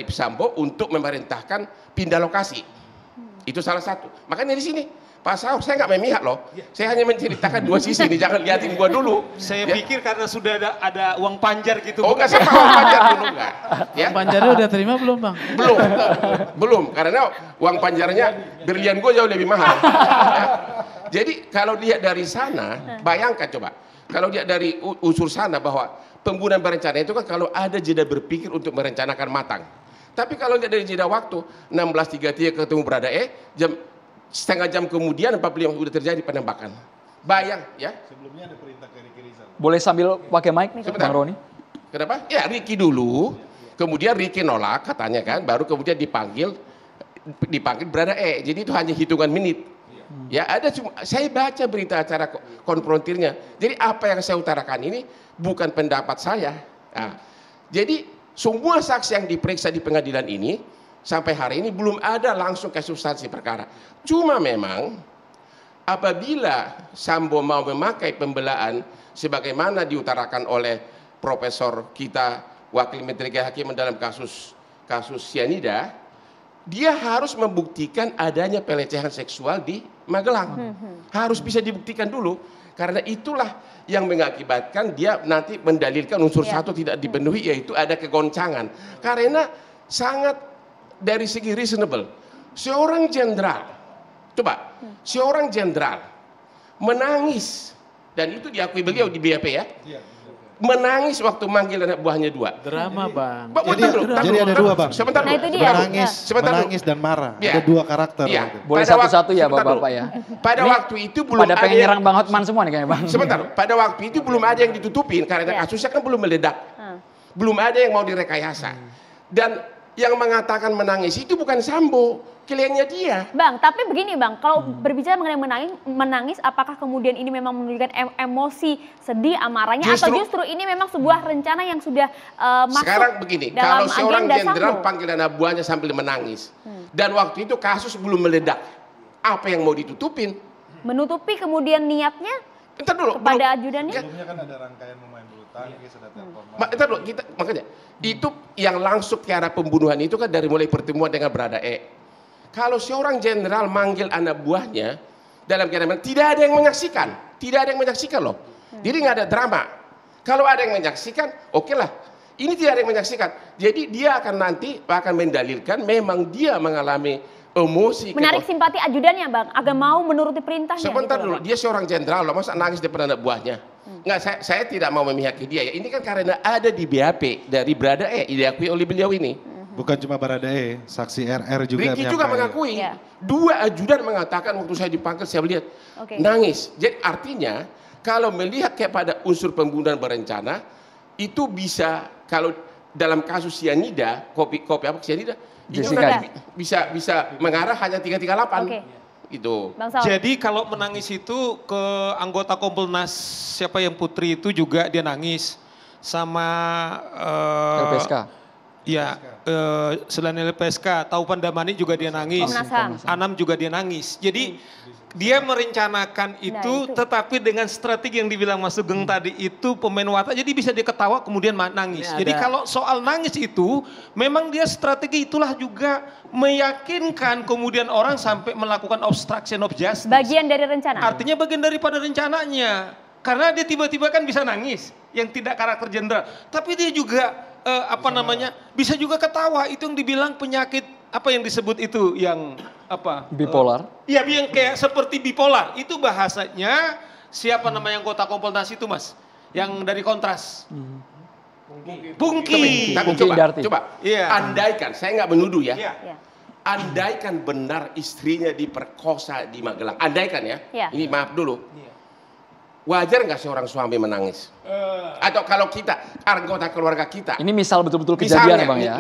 Sambo untuk memerintahkan pindah lokasi. Itu salah satu. Makanya di sini Pak Saud, saya nggak memihak loh. Saya hanya menceritakan 2 sisi ini. Jangan lihatin gua dulu. Saya pikir karena sudah ada uang panjar gitu. Oh nggak, sama uang panjar dulu nggak. Ya. Uang panjarnya udah terima belum Bang? Belum. Karena uang panjarnya berlian gua jauh lebih mahal. Ya. Jadi kalau lihat dari sana, bayangkan coba. Kalau lihat dari unsur sana bahwa pembunuhan berencana itu kan kalau ada jeda berpikir untuk merencanakan matang. Tapi kalau lihat dari jeda waktu 16.33 ketemu Brada E, setengah jam kemudian 45 sudah terjadi penembakan. Bayang ya. Sebelumnya ada perintah ke Ricky Rizal. Boleh sambil pakai mic, Bang Roni? Kenapa? Ya Ricky dulu, kemudian Ricky nolak katanya kan, baru kemudian dipanggil dipanggil berada jadi itu hanya hitungan menit. Ya ada cuma saya baca berita acara konfrontirnya. Jadi apa yang saya utarakan ini bukan pendapat saya. Nah, jadi semua saksi yang diperiksa di pengadilan ini sampai hari ini belum ada langsung ke substansi perkara. Cuma memang apabila Sambo mau memakai pembelaan sebagaimana diutarakan oleh profesor kita Wakil Menteri Kehakiman dalam kasus sianida, dia harus membuktikan adanya pelecehan seksual di Magelang. Harus bisa dibuktikan dulu, karena itulah yang mengakibatkan dia nanti mendalilkan unsur satu tidak dipenuhi, yaitu ada kegoncangan. Karena sangat dari segi reasonable, seorang jenderal, seorang jenderal menangis, dan itu diakui beliau di BAP ya. Menangis waktu manggil anak buahnya 2. Drama bang. Jadi ada 2 bang. Sebentar nah, dulu. Menangis dan marah. Ada 2 karakter. Ya. Boleh satu-satu ya bapak-bapak ya. Pada waktu itu belum ada pengen nyerang Bang Hotman semua nih kayaknya bang. Sebentar. Pada waktu itu belum ada yang ditutupin karena kasusnya kan belum meledak. Belum ada yang mau direkayasa. Dan yang mengatakan menangis itu bukan Sambo, kliennya dia. Bang, tapi begini bang, kalau berbicara mengenai menangis, apakah kemudian ini memang menunjukkan emosi, sedih, amarahnya, atau justru ini memang sebuah rencana yang sudah masuk sekarang begini, dalam kalau seorang jenderal Sambo panggil anak buahnya sambil menangis, dan waktu itu kasus belum meledak, apa yang mau ditutupin? Menutupi kemudian niatnya kepada ajudannya? Sebelumnya kan ada rangkaian pemain bulu tangkis, ada telepon. Makanya itu yang langsung ke arah pembunuhan itu kan dari mulai pertemuan dengan Berada Kalau seorang jenderal manggil anak buahnya dalam keadaan tidak ada yang menyaksikan, loh. Jadi nggak ada drama. Kalau ada yang menyaksikan, oke lah. Ini tidak ada yang menyaksikan. Jadi dia akan mendalilkan memang dia mengalami emosi. Menarik simpati ajudannya bang, agar mau menuruti perintahnya. Sebentar gitu, dulu, dia seorang jenderal loh, masa nangis depan anak buahnya? Nggak, saya tidak mau memihaki dia ya. Ini kan karena ada di BAP dari Berada diakui oleh beliau ini. Bukan cuma Berada saksi RR juga. Ricky juga mengakui. 2 ajudan mengatakan waktu saya dipanggil saya lihat nangis. Jadi artinya kalau melihat kepada unsur pembunuhan berencana itu bisa, kalau dalam kasus sianida, kopi apa sianida, itu kan bisa mengarah hanya 338. Gitu. Jadi kalau menangis itu ke anggota Kompolnas siapa yang Putri itu juga dia nangis sama LPSK. Ya, selain LPSK, Taupan Damani juga dia nangis. Anam juga dia nangis. Jadi dia merencanakan itu, tetapi dengan strategi yang dibilang Mas Sugeng tadi itu pemain watak, jadi bisa dia ketawa kemudian nangis. Jadi kalau soal nangis itu, memang dia strategi itulah juga meyakinkan kemudian orang sampai melakukan obstruction of justice. Bagian dari rencana. Artinya bagian daripada rencananya. Karena dia tiba-tiba kan bisa nangis, yang tidak karakter jenderal. Tapi dia juga bisa juga ketawa. Itu yang dibilang penyakit apa yang disebut itu yang apa? Bipolar. Iya, yang kayak seperti bipolar. Itu bahasanya siapa namanya anggota Kompolnas itu Mas? Yang dari Kontras. Pungki. Tapi coba. Andaikan, saya nggak menuduh ya. Andaikan benar istrinya diperkosa di Magelang. Andaikan ya. Ini maaf dulu. Wajar nggak seorang suami menangis? Atau kalau kita, anggota keluarga kita. Ini misal betul-betul kejadian Bang ya.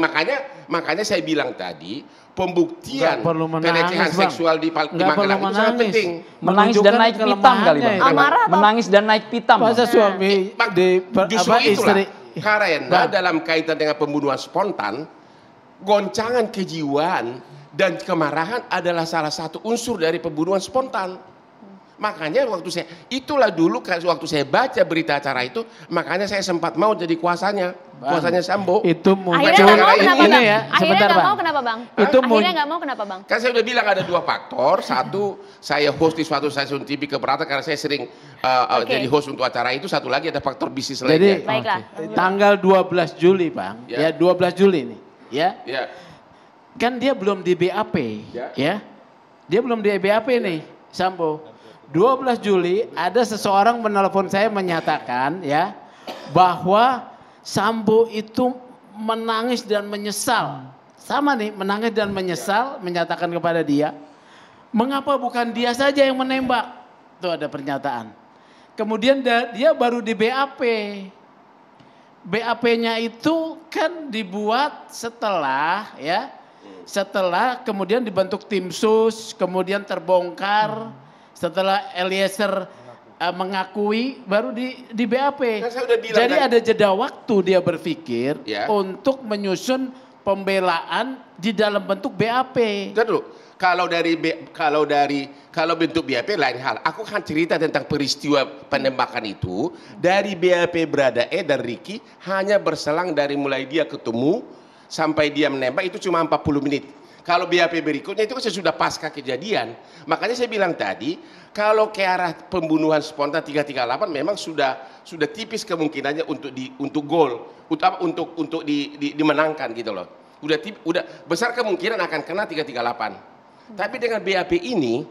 Makanya saya bilang tadi, pembuktian pelecehan seksual di Magelang itu sangat penting. Menangis dan naik pitam kali Bang. Menangis dan naik pitam. Masa suami justru itulah. Karena dalam kaitan dengan pembunuhan spontan, goncangan kejiwaan dan kemarahan adalah salah satu unsur dari pembunuhan spontan. Makanya itulah dulu waktu saya baca berita acara itu, makanya saya sempat mau jadi kuasanya Sambo. Itu akhirnya nggak mau kenapa bang? Akhirnya nggak mau kenapa bang? Akhirnya nggak mau kenapa bang? Kan saya udah bilang ada 2 faktor. Satu, saya host di suatu stasiun TV keberatan karena saya sering jadi host untuk acara itu. Satu lagi ada faktor bisnis lainnya. Jadi tanggal 12 Juli bang, ya 12 Juli nih, ya. Kan dia belum di BAP, ya. Dia belum di BAP nih, Sambo. 12 Juli ada seseorang menelpon saya menyatakan ya bahwa Sambo itu menangis dan menyesal. Sama nih, menangis dan menyesal, menyatakan kepada dia, mengapa bukan dia saja yang menembak? Itu ada pernyataan. Kemudian dia baru di BAP. BAP-nya itu kan dibuat setelah ya Setelah kemudian dibentuk tim sus, kemudian terbongkar, setelah Eliezer mengakui baru di BAP. Jadi ada jeda waktu dia berpikir untuk menyusun pembelaan di dalam bentuk BAP. Dulu, kalau bentuk BAP lain hal. Aku kan cerita tentang peristiwa penembakan itu dari BAP Baradae dan Ricky hanya berselang dari mulai dia ketemu sampai dia menembak itu cuma 40 menit. Kalau BAP berikutnya itu sudah pasca kejadian. Makanya saya bilang tadi, kalau ke arah pembunuhan spontan 338 memang sudah tipis kemungkinannya untuk gol, untuk dimenangkan gitu loh. Udah besar kemungkinan akan kena 338. Tapi dengan BAP ini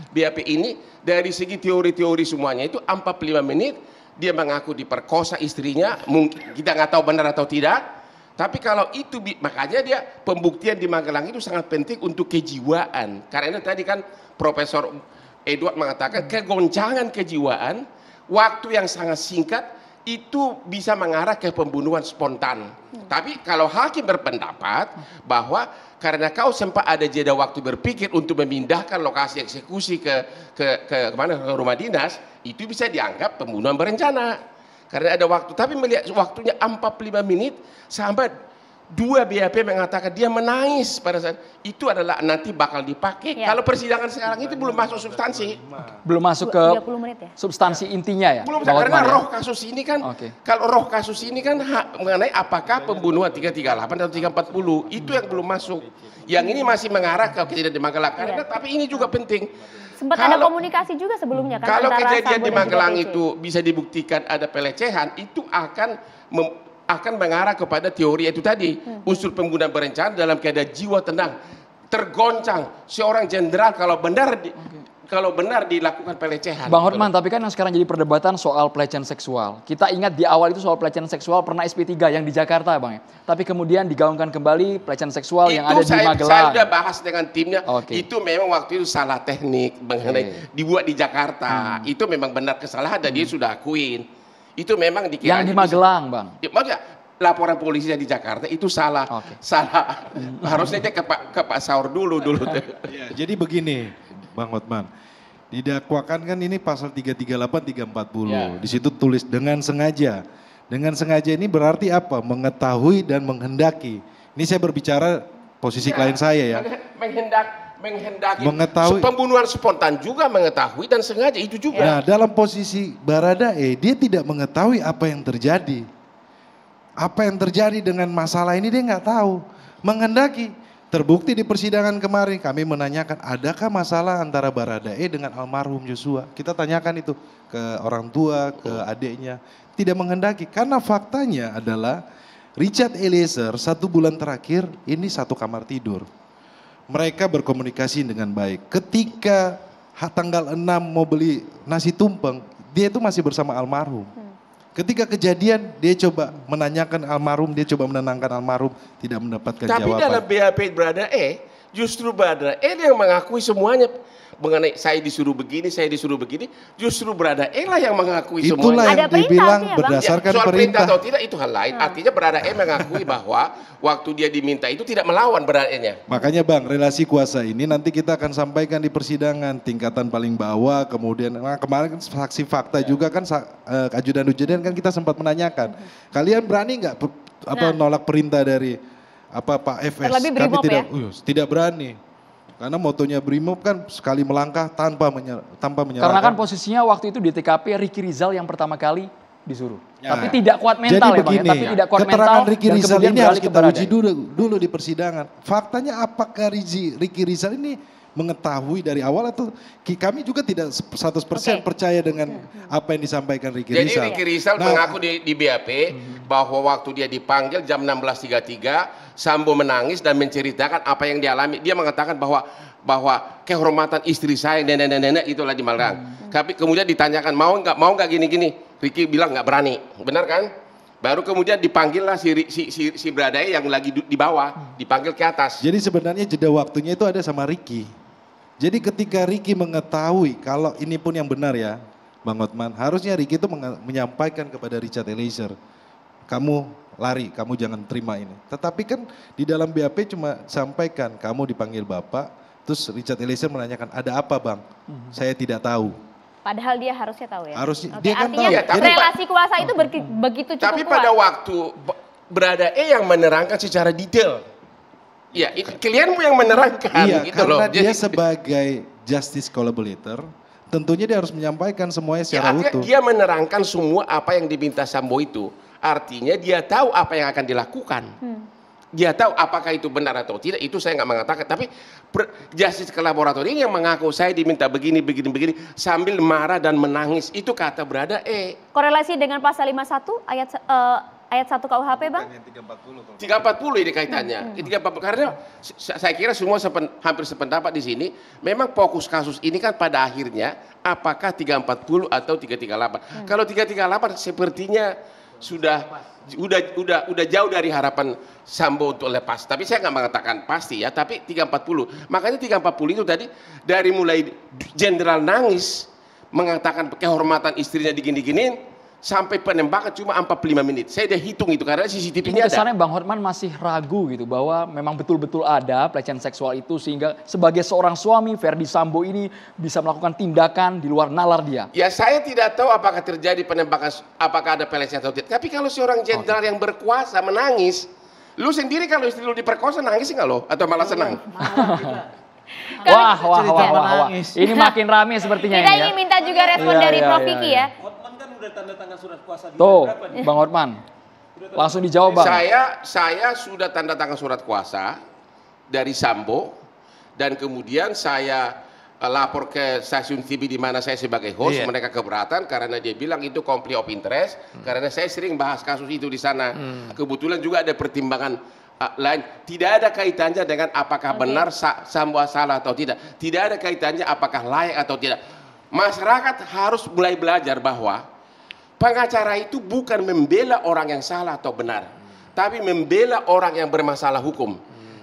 BAP ini dari segi teori-teori semuanya itu 45 menit dia mengaku diperkosa istrinya, mungkin kita nggak tahu benar atau tidak. Tapi kalau itu, makanya dia pembuktian di Magelang itu sangat penting untuk kejiwaan. Karena tadi kan Profesor Edward mengatakan kegoncangan kejiwaan, waktu yang sangat singkat itu bisa mengarah ke pembunuhan spontan. Tapi kalau hakim berpendapat bahwa karena kau sempat ada jeda waktu berpikir untuk memindahkan lokasi eksekusi ke rumah dinas, itu bisa dianggap pembunuhan berencana. Karena ada waktu, tapi melihat waktunya 45 menit sampai 2 BAP mengatakan dia menangis pada saat itu adalah nanti bakal dipakai. Kalau persidangan sekarang itu belum masuk substansi. Belum masuk ke substansi intinya ya? Belum, karena roh kasus ini kan, kalau roh kasus ini kan mengenai apakah pembunuhan 338 atau 340, itu yang belum masuk. Yang ini masih mengarah ke kejadian di Magelang. Karena tapi ini juga penting. Sempat ada komunikasi juga sebelumnya kan? Kalau kejadian di Magelang itu bisa dibuktikan ada pelecehan, itu akan mengarah kepada teori itu tadi. Unsur pembunuhan berencana dalam keadaan jiwa tenang, tergoncang. Seorang jenderal kalau benar dilakukan pelecehan. Bang Hotman, tapi kan yang sekarang jadi perdebatan soal pelecehan seksual. Kita ingat di awal itu soal pelecehan seksual pernah SP3 yang di Jakarta, Bang. Tapi kemudian digaungkan kembali pelecehan seksual yang ada di Magelang. Saya sudah bahas dengan timnya. Itu memang waktu itu salah teknik mengenai dibuat di Jakarta. Itu memang benar kesalahan dan dia sudah akuin. Itu memang dikira yang di Magelang, Bang. Maksudnya laporan polisinya di Jakarta itu salah. Salah. Harusnya ke Pak Saur dulu. Ya, jadi begini, Bang Hotman. Didakwakan kan ini pasal 338, 340. Di situ tulis dengan sengaja. Dengan sengaja ini berarti apa? Mengetahui dan menghendaki. Ini saya berbicara posisi klien saya ya. Menghendaki. Mengetahui. Pembunuhan spontan juga mengetahui dan sengaja itu juga. Nah, dalam posisi Baradae dia tidak mengetahui apa yang terjadi. Apa yang terjadi dengan masalah ini dia nggak tahu. Menghendaki. Terbukti di persidangan kemarin kami menanyakan adakah masalah antara Baradae dengan almarhum Joshua. Kita tanyakan itu ke orang tua, ke adiknya. Tidak menghendaki karena faktanya adalah Richard Eliezer 1 bulan terakhir ini satu kamar tidur. Mereka berkomunikasi dengan baik. Ketika tanggal 6 mau beli nasi tumpeng, dia itu masih bersama almarhum. Ketika kejadian dia coba menanyakan almarhum, dia coba menenangkan almarhum, tidak mendapatkan jawaban. Tapi dalam BAP Baradae, justru Baradae yang mengakui semuanya. Mengenai saya disuruh begini, justru Baradae lah yang mengakui semuanya. Itulah yang dibilang berdasarkan soal perintah atau perintah. tidak itu hal lain. Artinya Baradae mengakui bahwa waktu dia diminta itu tidak melawan Baradae-nya. Makanya Bang, relasi kuasa ini nanti kita akan sampaikan di persidangan tingkatan paling bawah, kemudian kemarin kan saksi fakta juga kan ajudan-ajudan kan kita sempat menanyakan. Kalian berani nggak nolak perintah dari Pak FS? Kami tidak berani. Karena motonya Brimob kan sekali melangkah tanpa menyerahkan. Karena kan posisinya waktu itu di TKP Ricky Rizal yang pertama kali disuruh. Tapi tidak kuat mental ya Bang. Tapi tidak kuat mental. Keterangan Ricky Rizal ini harus kita uji Baradae. dulu di persidangan. Faktanya apakah Ricky Rizal ini mengetahui dari awal atau kami juga tidak 100% percaya dengan apa yang disampaikan Ricky Rizal. Jadi Ricky Rizal mengaku di BAP bahwa waktu dia dipanggil jam 16.33 Sambo menangis dan menceritakan apa yang dialami. Dia mengatakan bahwa kehormatan istri saya nenek-nenek itulah di Magelang. Tapi kemudian ditanyakan mau nggak gini-gini. Ricky bilang nggak berani, benar kan? Baru kemudian dipanggillah si Baradae yang lagi di bawah, dipanggil ke atas. Jadi sebenarnya jeda waktunya itu ada sama Ricky. Jadi ketika Ricky mengetahui kalau ini pun yang benar ya, Bang Hotman, harusnya Ricky itu menyampaikan kepada Richard Eliezer kamu lari, kamu jangan terima ini. Tetapi kan di dalam BAP cuma sampaikan, kamu dipanggil Bapak, terus Richard Eliezer menanyakan, ada apa Bang? Saya tidak tahu. Padahal dia harusnya tahu ya? Harusnya, Oke, dia kan artinya tahu. relasi kuasa itu begitu cukup Tapi kuat. pada waktu Berada E yang menerangkan secara detail. Ya, klienmu yang menerangkan. Iya, gitu karena loh. dia sebagai justice collaborator, tentunya dia harus menyampaikan semuanya secara utuh. Dia menerangkan semua apa yang diminta Sambo itu. Artinya dia tahu apa yang akan dilakukan. Dia tahu apakah itu benar atau tidak, itu saya nggak mengatakan. Tapi justice collaborator ini yang mengaku saya diminta begini, sambil marah dan menangis. Itu kata Berada E. Korelasi dengan pasal 51 ayat 1 KUHP Bang? 340 ini kaitannya. 340 karena saya kira semua hampir sependapat di sini. Memang fokus kasus ini kan pada akhirnya apakah 340 atau 338. Kalau 338 sepertinya sudah jauh dari harapan Sambo untuk lepas. Tapi saya nggak mengatakan pasti ya, tapi 340. Makanya 340 itu tadi dari mulai jenderal nangis mengatakan kehormatan istrinya digini-giniin sampai penembakan cuma 45 menit. Saya udah hitung itu karena CCTV-nya ada. Kesannya Bang Hotman masih ragu gitu bahwa memang betul-betul ada pelecehan seksual itu sehingga sebagai seorang suami Ferdy Sambo ini bisa melakukan tindakan di luar nalar dia. Ya saya tidak tahu apakah terjadi penembakan, apakah ada pelecehan atau tidak. Tapi kalau seorang jenderal yang berkuasa menangis, lu sendiri kalau istri lu diperkosa nangis nggak lo? Atau malah senang? Wah. Ini makin rame sepertinya Kita ini ya. ingin minta juga respon dari Prof Kiki ya. Tuh, Bang Hotman. Langsung dijawab Bang. Saya sudah tanda tangan surat kuasa dari Sambo dan kemudian saya lapor ke stasiun TV di mana saya sebagai host. Mereka keberatan karena dia bilang itu conflict of interest karena saya sering bahas kasus itu di sana. Kebetulan juga ada pertimbangan lain, tidak ada kaitannya dengan apakah benar Sambo salah atau tidak. Tidak ada kaitannya apakah layak atau tidak. Masyarakat harus mulai belajar bahwa pengacara itu bukan membela orang yang salah atau benar, tapi membela orang yang bermasalah hukum.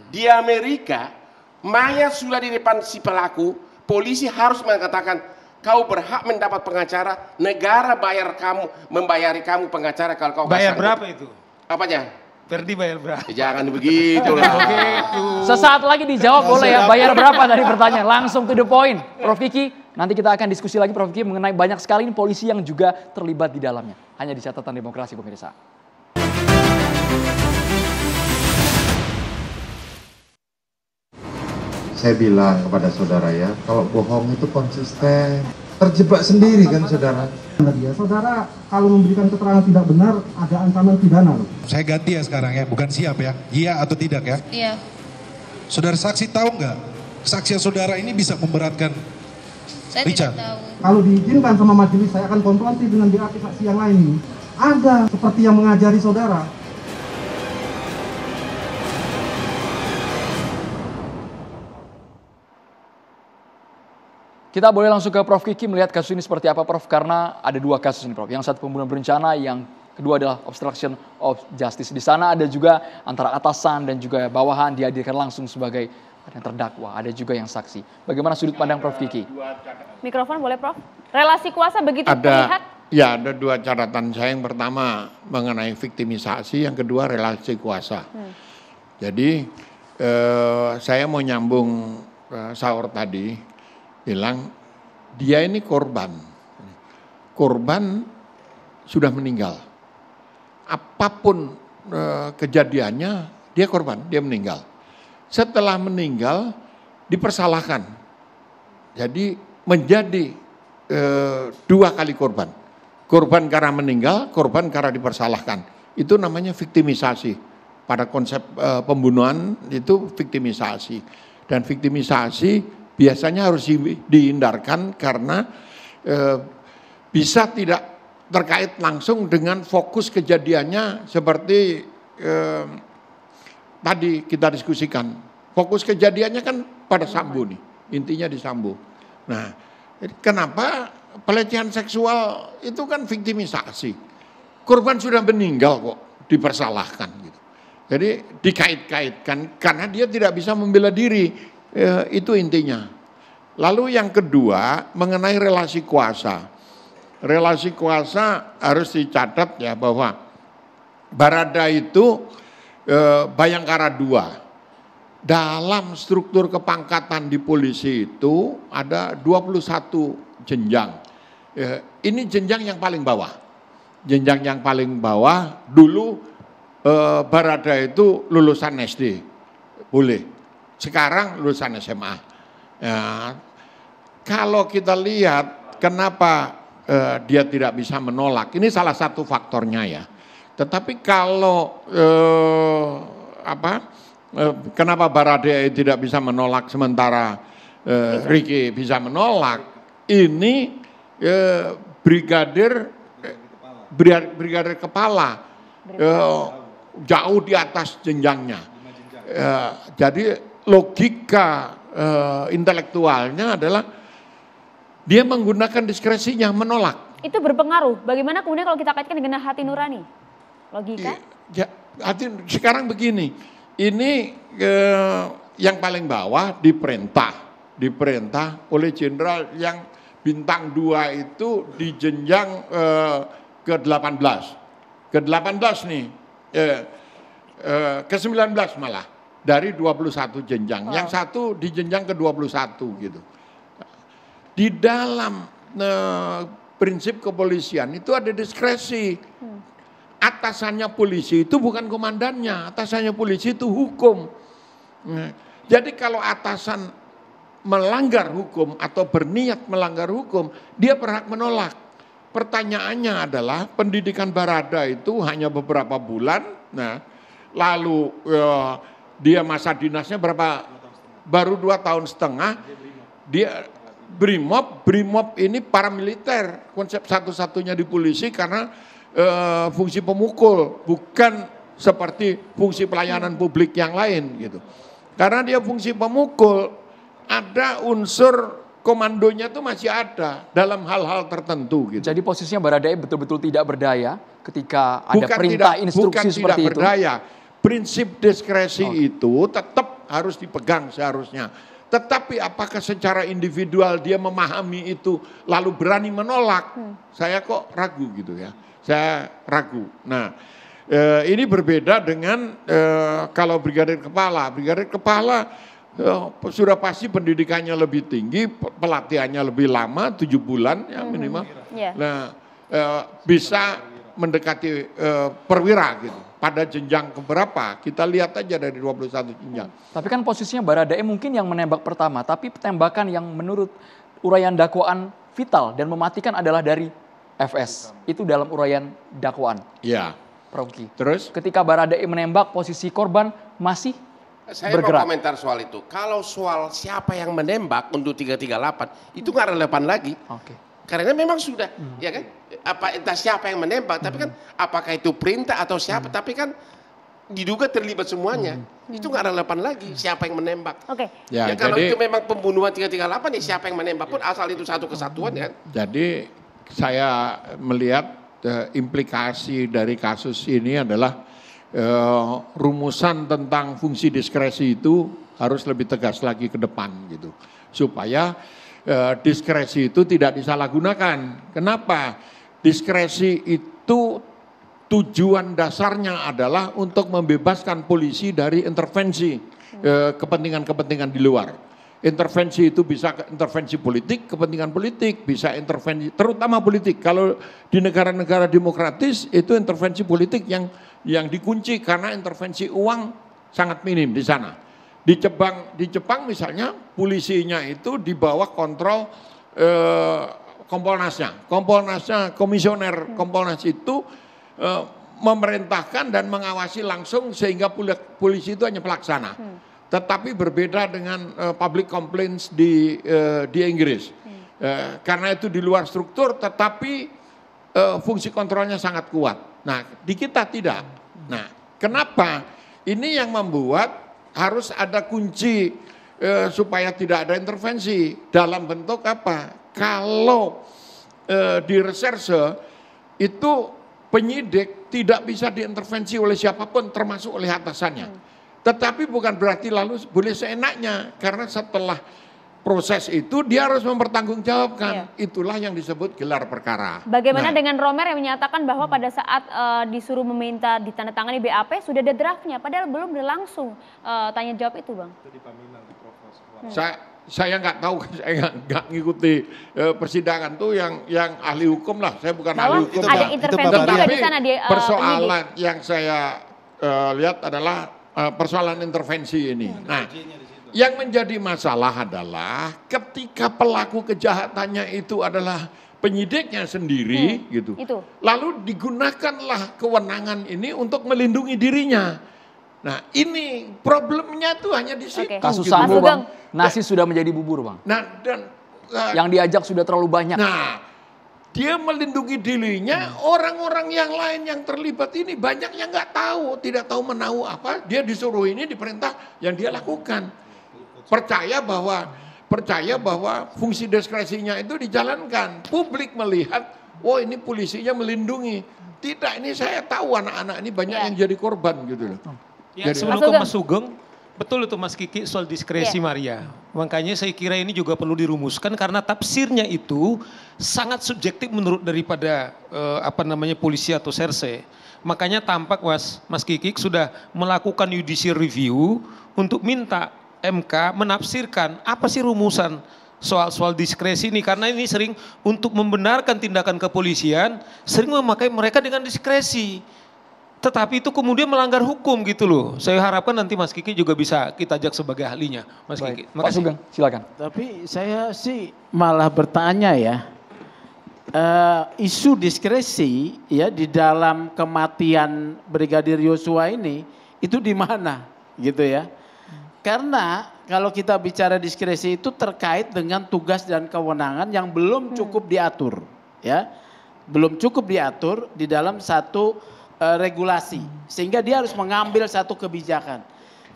Di Amerika, mayat sudah di depan si pelaku, polisi harus mengatakan kau berhak mendapat pengacara, negara membayari kamu pengacara kalau kau bayar berapa itu? Apanya? Ferdy bayar berapa? Jangan begitu lah. Sesaat lagi dijawab boleh ya, bayar berapa dari pertanyaan, langsung to the point. Prof Kiki, nanti kita akan diskusi lagi Prof Kiki mengenai banyak sekali polisi yang juga terlibat di dalamnya. Hanya di Catatan Demokrasi pemirsa. Saya bilang kepada saudara ya, kalau bohong itu konsisten. Terjebak sendiri kan saudara. Saudara kalau memberikan keterangan tidak benar ada ancaman pidana loh. Saya ganti ya sekarang ya, bukan siap ya. Iya atau tidak ya? Iya. Saudara saksi tahu nggak? Kesaksian saudara ini bisa memberatkan Saya Richard? tidak tahu. Kalau diizinkan sama majelis saya akan konfrontir dengan BAP saksi yang lain ini. Ada seperti yang mengajari saudara. Kita boleh langsung ke Prof Kiki melihat kasus ini seperti apa Prof, karena ada dua kasus ini Prof. Yang satu pembunuhan berencana, yang kedua adalah obstruction of justice. Di sana ada juga antara atasan dan juga bawahan dihadirkan langsung sebagai yang terdakwa, ada juga yang saksi. Bagaimana sudut pandang Prof Kiki? Mikrofon boleh Prof. Relasi kuasa begitu terlihat. Ya, ada dua catatan saya. Yang pertama mengenai viktimisasi, yang kedua relasi kuasa. Jadi saya mau nyambung Saur tadi bilang dia ini korban sudah meninggal, apapun kejadiannya dia korban, dia meninggal. Setelah meninggal dipersalahkan, jadi menjadi dua kali korban karena meninggal, korban karena dipersalahkan. Itu namanya viktimisasi. Pada konsep pembunuhan itu viktimisasi, dan viktimisasi biasanya harus dihindarkan karena bisa tidak terkait langsung dengan fokus kejadiannya seperti tadi kita diskusikan. Fokus kejadiannya kan pada Sambo nih, intinya di Sambo. Nah, kenapa pelecehan seksual itu kan viktimisasi? Korban sudah meninggal kok dipersalahkan gitu. Jadi dikait-kaitkan karena dia tidak bisa membela diri. Itu intinya. Lalu yang kedua mengenai relasi kuasa. Relasi kuasa harus dicatat ya bahwa Barada itu Bayangkara 2. Dalam struktur kepangkatan di polisi itu ada 21 jenjang. Ini jenjang yang paling bawah. Jenjang yang paling bawah dulu Barada itu lulusan SD, boleh. Sekarang lulusan SMA. Ya, kalau kita lihat kenapa dia tidak bisa menolak, ini salah satu faktornya ya. Tetapi kalau kenapa Baradae tidak bisa menolak sementara Ricky bisa menolak? Ini brigadir kepala jauh di atas jenjangnya. Jadi logika intelektualnya adalah dia menggunakan diskresinya menolak. Itu berpengaruh. Bagaimana kemudian kalau kita kaitkan dengan hati nurani? Logika? Ya, sekarang begini, ini yang paling bawah diperintah oleh jenderal yang bintang 2 itu di jenjang ke-18. Ke-18 nih, ke-19 malah dari 21 jenjang. Yang satu di jenjang ke-21 gitu. Di dalam prinsip kepolisian itu ada diskresi. Atasannya polisi itu bukan komandannya, atasannya polisi itu hukum. Jadi kalau atasan melanggar hukum atau berniat melanggar hukum, dia berhak menolak. Pertanyaannya adalah pendidikan Barada itu hanya beberapa bulan, lalu dia masa dinasnya baru 2 tahun setengah, dia Brimob ini paramiliter, konsep satu-satunya di polisi karena fungsi pemukul, bukan seperti fungsi pelayanan publik yang lain gitu. Karena dia fungsi pemukul, ada unsur komandonya tuh masih ada dalam hal-hal tertentu gitu. Jadi posisinya Baradae betul-betul tidak berdaya ketika ada perintah instruksi seperti itu. Bukan tidak berdaya, prinsip diskresi itu tetap harus dipegang seharusnya. Tetapi apakah secara individual dia memahami itu lalu berani menolak? Saya kok ragu gitu ya. Saya ragu. Nah, ini berbeda dengan kalau brigadir kepala. Brigadir kepala sudah pasti pendidikannya lebih tinggi, pelatihannya lebih lama, 7 bulan ya minimal. Nah, bisa mendekati perwira gitu. Pada jenjang keberapa, kita lihat aja dari 21 jenjang. Tapi kan posisinya Baradae mungkin yang menembak pertama, tapi tembakan yang menurut uraian dakwaan vital dan mematikan adalah dari FS. Itu dalam uraian dakwaan. Iya. Proki. Terus? Ketika Baradae menembak, posisi korban masih saya bergerak. mau komentar soal itu. Kalau soal siapa yang menembak untuk 338, itu nggak relevan lagi. Oke. Karena memang sudah, ya kan, entah siapa yang menembak, tapi kan apakah itu perintah atau siapa, tapi kan diduga terlibat semuanya. Itu nggak relevan lagi siapa yang menembak. Oke. Ya kalau itu memang pembunuhan 338 ya siapa yang menembak pun asal itu satu kesatuan ya. Jadi saya melihat implikasi dari kasus ini adalah rumusan tentang fungsi diskresi itu harus lebih tegas lagi ke depan gitu. Supaya diskresi itu tidak disalahgunakan. Kenapa? Diskresi itu tujuan dasarnya adalah untuk membebaskan polisi dari intervensi kepentingan-kepentingan di luar. Intervensi itu bisa intervensi politik, kepentingan politik, bisa intervensi terutama politik. Kalau di negara-negara demokratis itu intervensi politik yang dikunci karena intervensi uang sangat minim di sana. Di Jepang misalnya polisinya itu di bawah kontrol Kompolnasnya. Komisioner Kompolnas itu memerintahkan dan mengawasi langsung sehingga polisi itu hanya pelaksana. Tetapi berbeda dengan public complaints di Inggris. Karena itu di luar struktur tetapi fungsi kontrolnya sangat kuat. Nah, di kita tidak. Nah, kenapa? Ini yang membuat harus ada kunci supaya tidak ada intervensi. Dalam bentuk apa? Kalau di reserse itu penyidik tidak bisa diintervensi oleh siapapun termasuk oleh atasannya. Tetapi bukan berarti lalu boleh seenaknya. Karena setelah proses itu dia harus mempertanggungjawabkan. Itulah yang disebut gelar perkara. Bagaimana dengan Romer yang menyatakan bahwa pada saat disuruh meminta ditandatangani BAP sudah ada draftnya, padahal belum berlangsung tanya jawab itu, Bang? Saya nggak tahu, saya nggak ngikuti persidangan tuh yang ahli hukum lah. Saya bukan ahli hukum. Ada intervensi juga di sana persoalan yang saya lihat adalah persoalan intervensi ini. Nah, yang menjadi masalah adalah ketika pelaku kejahatannya itu adalah penyidiknya sendiri gitu. Lalu digunakanlah kewenangan ini untuk melindungi dirinya. Nah, ini problemnya tuh hanya di situ. Kasus Sambo, Bang, nasi sudah menjadi bubur, Bang. Nah, dan yang diajak sudah terlalu banyak. Nah, dia melindungi dirinya, orang-orang yang lain yang terlibat ini banyak yang nggak tahu, tidak tahu menahu apa, dia disuruh ini diperintah yang dia lakukan. Percaya bahwa fungsi diskresinya itu dijalankan. Publik melihat, oh ini polisinya melindungi. Tidak, ini saya tahu anak-anak ini banyak yang jadi korban gitu loh. Ya, sebelum ke Mas Sugeng, betul itu Mas Kiki soal diskresi Maria. Makanya saya kira ini juga perlu dirumuskan karena tafsirnya itu sangat subjektif menurut daripada polisi atau serse. Makanya tampak Mas Kiki sudah melakukan judicial review untuk minta MK menafsirkan apa sih rumusan soal diskresi ini, karena ini sering untuk membenarkan tindakan kepolisian sering memakai mereka dengan diskresi, tetapi itu kemudian melanggar hukum gitu loh. Saya harapkan nanti Mas Kiki juga bisa kita ajak sebagai ahlinya, Mas Kiki. Pak Sugeng, silakan. Tapi saya sih malah bertanya ya, isu diskresi ya di dalam kematian Brigadir Yosua ini itu di mana gitu ya? Karena kalau kita bicara diskresi itu terkait dengan tugas dan kewenangan yang belum cukup diatur, ya, belum cukup diatur di dalam satu regulasi, sehingga dia harus mengambil satu kebijakan.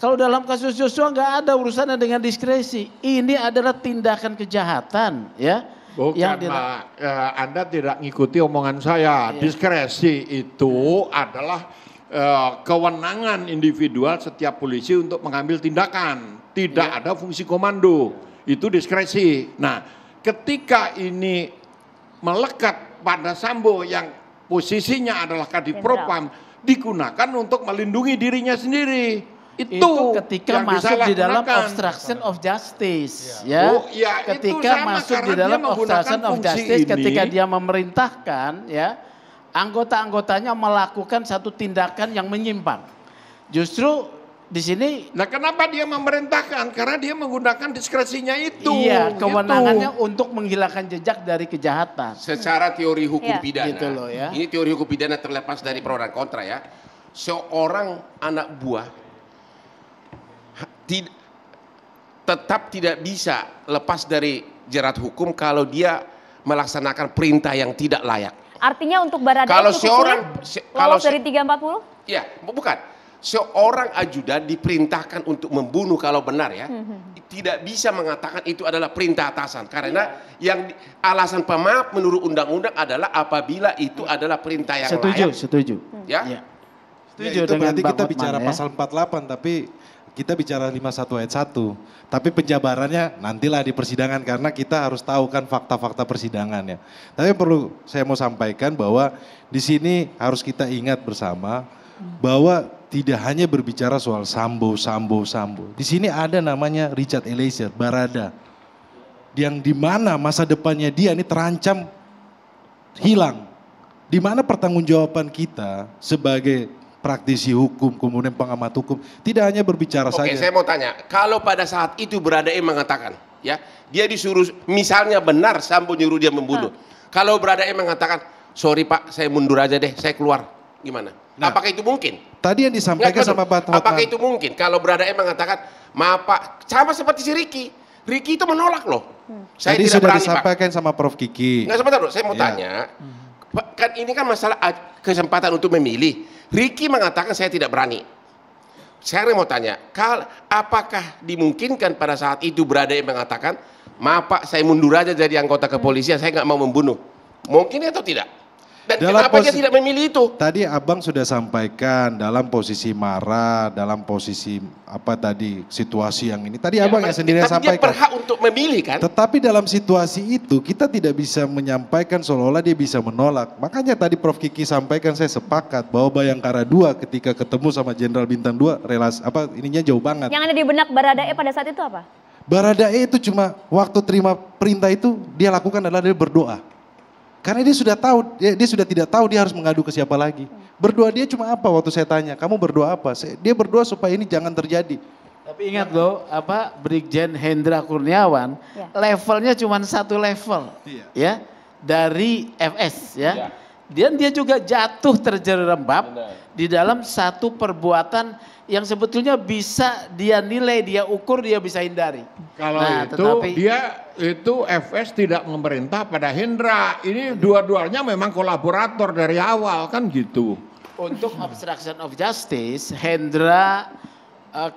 Kalau dalam kasus Joshua nggak ada urusannya dengan diskresi, ini adalah tindakan kejahatan, ya. Bukan Pak, Anda tidak ngikuti omongan saya. Diskresi itu adalah kewenangan individual setiap polisi untuk mengambil tindakan, tidak ada fungsi komando, itu diskresi. Nah, ketika ini melekat pada Sambo yang posisinya adalah Kadipropam, digunakan untuk melindungi dirinya sendiri. Itu ketika masuk di dalam obstruction of justice, ya. Ketika masuk di dalam obstruction of justice, ketika dia memerintahkan, ya, anggota-anggotanya melakukan satu tindakan yang menyimpang. Justru di sini. Nah, kenapa dia memerintahkan? Karena dia menggunakan diskresinya itu. Iya, kewenangannya untuk menghilangkan jejak dari kejahatan. Secara teori hukum pidana, gitu loh, ya. Ini teori hukum pidana terlepas dari pro dan kontra ya. Seorang anak buah tetap tidak bisa lepas dari jerat hukum kalau dia melaksanakan perintah yang tidak layak. Artinya untuk Baradae kalau cukup sulit lolos dari 340? Ya, bukan. Seorang ajudan diperintahkan untuk membunuh kalau benar ya, tidak bisa mengatakan itu adalah perintah atasan. Karena yang alasan pemaaf menurut undang-undang adalah apabila itu adalah perintah yang layak. Setuju. Ya. Setuju itu berarti kita bicara pasal 48 tapi kita bicara 51 ayat 1. Tapi penjabarannya nantilah di persidangan karena kita harus tahu kan fakta-fakta persidangannya. Tapi perlu saya mau sampaikan bahwa di sini harus kita ingat bersama bahwa tidak hanya berbicara soal Sambo. Di sini ada namanya Richard Eliezer, Barada. Yang dimana masa depannya dia ini terancam hilang. Di mana pertanggungjawaban kita sebagai praktisi hukum, kemudian pengamat hukum, tidak hanya berbicara saja. Oke, saya mau tanya, kalau pada saat itu Baradae mengatakan, ya, dia disuruh, misalnya benar Sambo nyuruh dia membunuh. Kalau Baradae mengatakan, sorry Pak, saya mundur aja deh, saya keluar, gimana? Nah, apakah itu mungkin? Tadi yang disampaikan sama Pak Hotman. Apakah itu mungkin? Kalau Baradae mengatakan, maaf Pak, sama seperti si Ricky itu menolak loh. Saya tadi tidak sudah berani, disampaikan Pak. Sama Prof Kiki. Nggak, sebentar loh, saya mau tanya. Kan ini kan masalah kesempatan untuk memilih. Ricky mengatakan saya tidak berani. Saya mau tanya, apakah dimungkinkan pada saat itu Baradae mengatakan, maaf Pak, saya mundur aja jadi anggota kepolisian, saya nggak mau membunuh. Mungkin atau tidak? Dan kenapa dia tidak memilih itu? Tadi abang sudah sampaikan dalam posisi marah, dalam posisi apa tadi situasi yang ini. Tadi abang yang sendiri sampaikan. Tapi dia berhak untuk memilih kan? Tetapi dalam situasi itu kita tidak bisa menyampaikan seolah-olah dia bisa menolak. Makanya tadi Prof Kiki sampaikan, saya sepakat bahwa Bayangkara 2 ketika ketemu sama Jenderal Bintang 2 relasi apa ininya jauh banget. Yang ada di benak Baradae pada saat itu apa? Baradae itu cuma waktu terima perintah itu dia lakukan adalah dia berdoa. Karena dia sudah tahu, dia sudah tidak tahu dia harus mengadu ke siapa lagi. Berdoa dia cuma apa waktu saya tanya, kamu berdoa apa? Dia berdoa supaya ini jangan terjadi. Tapi ingat loh, Brigjen Hendra Kurniawan, levelnya cuma satu level, ya, dari FS, ya. Dan dia juga jatuh terjerembab di dalam satu perbuatan yang sebetulnya bisa dia nilai, dia ukur, dia bisa hindari. Kalau itu FS tidak memerintah pada Hendra. Ini dua-duanya memang kolaborator dari awal kan gitu. Untuk obstruction of justice, Hendra,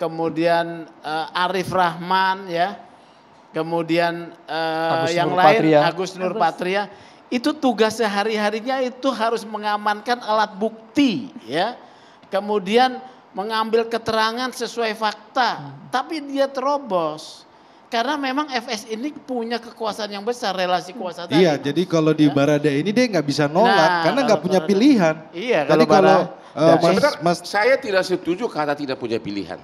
kemudian Arif Rahman, ya, kemudian yang lain Agus Nur Patria, itu tugas sehari-harinya itu harus mengamankan alat bukti, ya, kemudian mengambil keterangan sesuai fakta, tapi dia terobos. Karena memang FS ini punya kekuasaan yang besar, relasi kuasa tadi. Iya, jadi kalau di Baradae ini dia nggak bisa nolak, karena nggak punya pilihan. Iya, kalau saya tidak setuju kata tidak punya pilihan.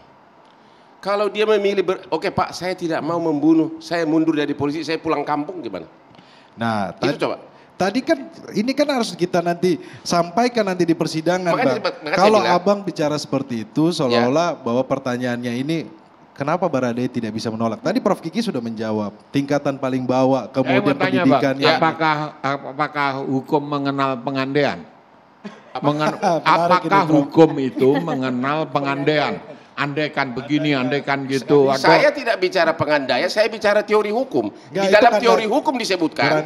Kalau dia memilih, oke Pak, saya tidak mau membunuh, saya mundur dari polisi, saya pulang kampung, gimana? Nah, itu coba. Tadi kan ini kan harus kita nanti sampaikan nanti di persidangan, Bang. Kalau abang bicara seperti itu seolah-olah bahwa pertanyaannya ini kenapa Baradae tidak bisa menolak. Tadi Prof Kiki sudah menjawab, tingkatan paling bawah, kemudian pendidikannya. Apakah hukum mengenal pengandaian? Apakah hukum itu mengenal pengandaian? Andaikan begini, andaikan gitu. Saya tidak bicara pengandaian, saya bicara teori hukum. Di dalam teori hukum disebutkan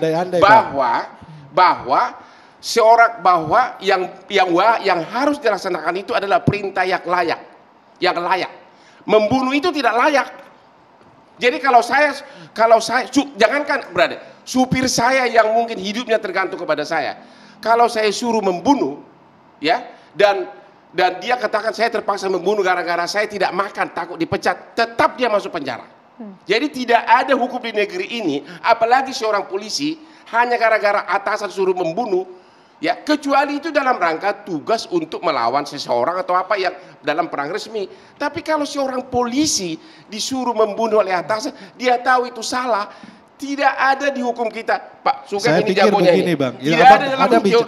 bahwa yang harus dilaksanakan itu adalah perintah yang layak. Membunuh itu tidak layak. Jadi kalau saya jangankan berada supir saya yang mungkin hidupnya tergantung kepada saya, kalau saya suruh membunuh, ya, dan dia katakan saya terpaksa membunuh gara-gara saya tidak makan, takut dipecat, tetap dia masuk penjara. Jadi tidak ada hukum di negeri ini, apalagi seorang polisi hanya gara-gara atasan suruh membunuh, ya, kecuali itu dalam rangka tugas untuk melawan seseorang atau apa yang dalam perang resmi. Tapi kalau seorang polisi disuruh membunuh oleh atasan, dia tahu itu salah. Tidak ada di hukum kita, Pak. Saya pikir begini, Bang. Ya,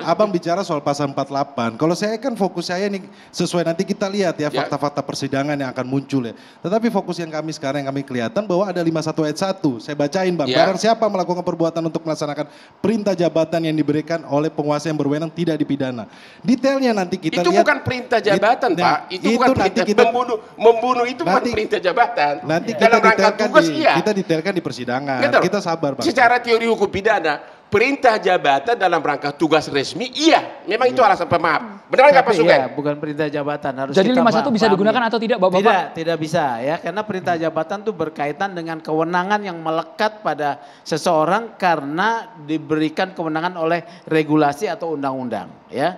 abang bicara soal pasal 48. Kalau saya kan fokus saya nih sesuai nanti kita lihat ya fakta-fakta persidangan yang akan muncul ya. Tetapi fokus yang kami sekarang yang kami kelihatan bahwa ada 51 ayat 1. Saya bacain, Bang. Barang siapa melakukan perbuatan untuk melaksanakan perintah jabatan yang diberikan oleh penguasa yang berwenang tidak dipidana. Detailnya nanti kita lihat. Itu bukan perintah jabatan, Pak. Itu bukan perintah membunuh itu bukan perintah jabatan. Nanti kita detailkan di persidangan. Kita sabar, Bang. Secara teori hukum pidana, perintah jabatan dalam rangka tugas resmi, iya, memang itu alasan pemaaf. Benar nggak Pak Sugeng? Iya, bukan perintah jabatan. Harus jadi 51 bisa digunakan atau tidak, Bapak? Tidak bisa ya, karena perintah jabatan itu berkaitan dengan kewenangan yang melekat pada seseorang karena diberikan kewenangan oleh regulasi atau undang-undang. Ya,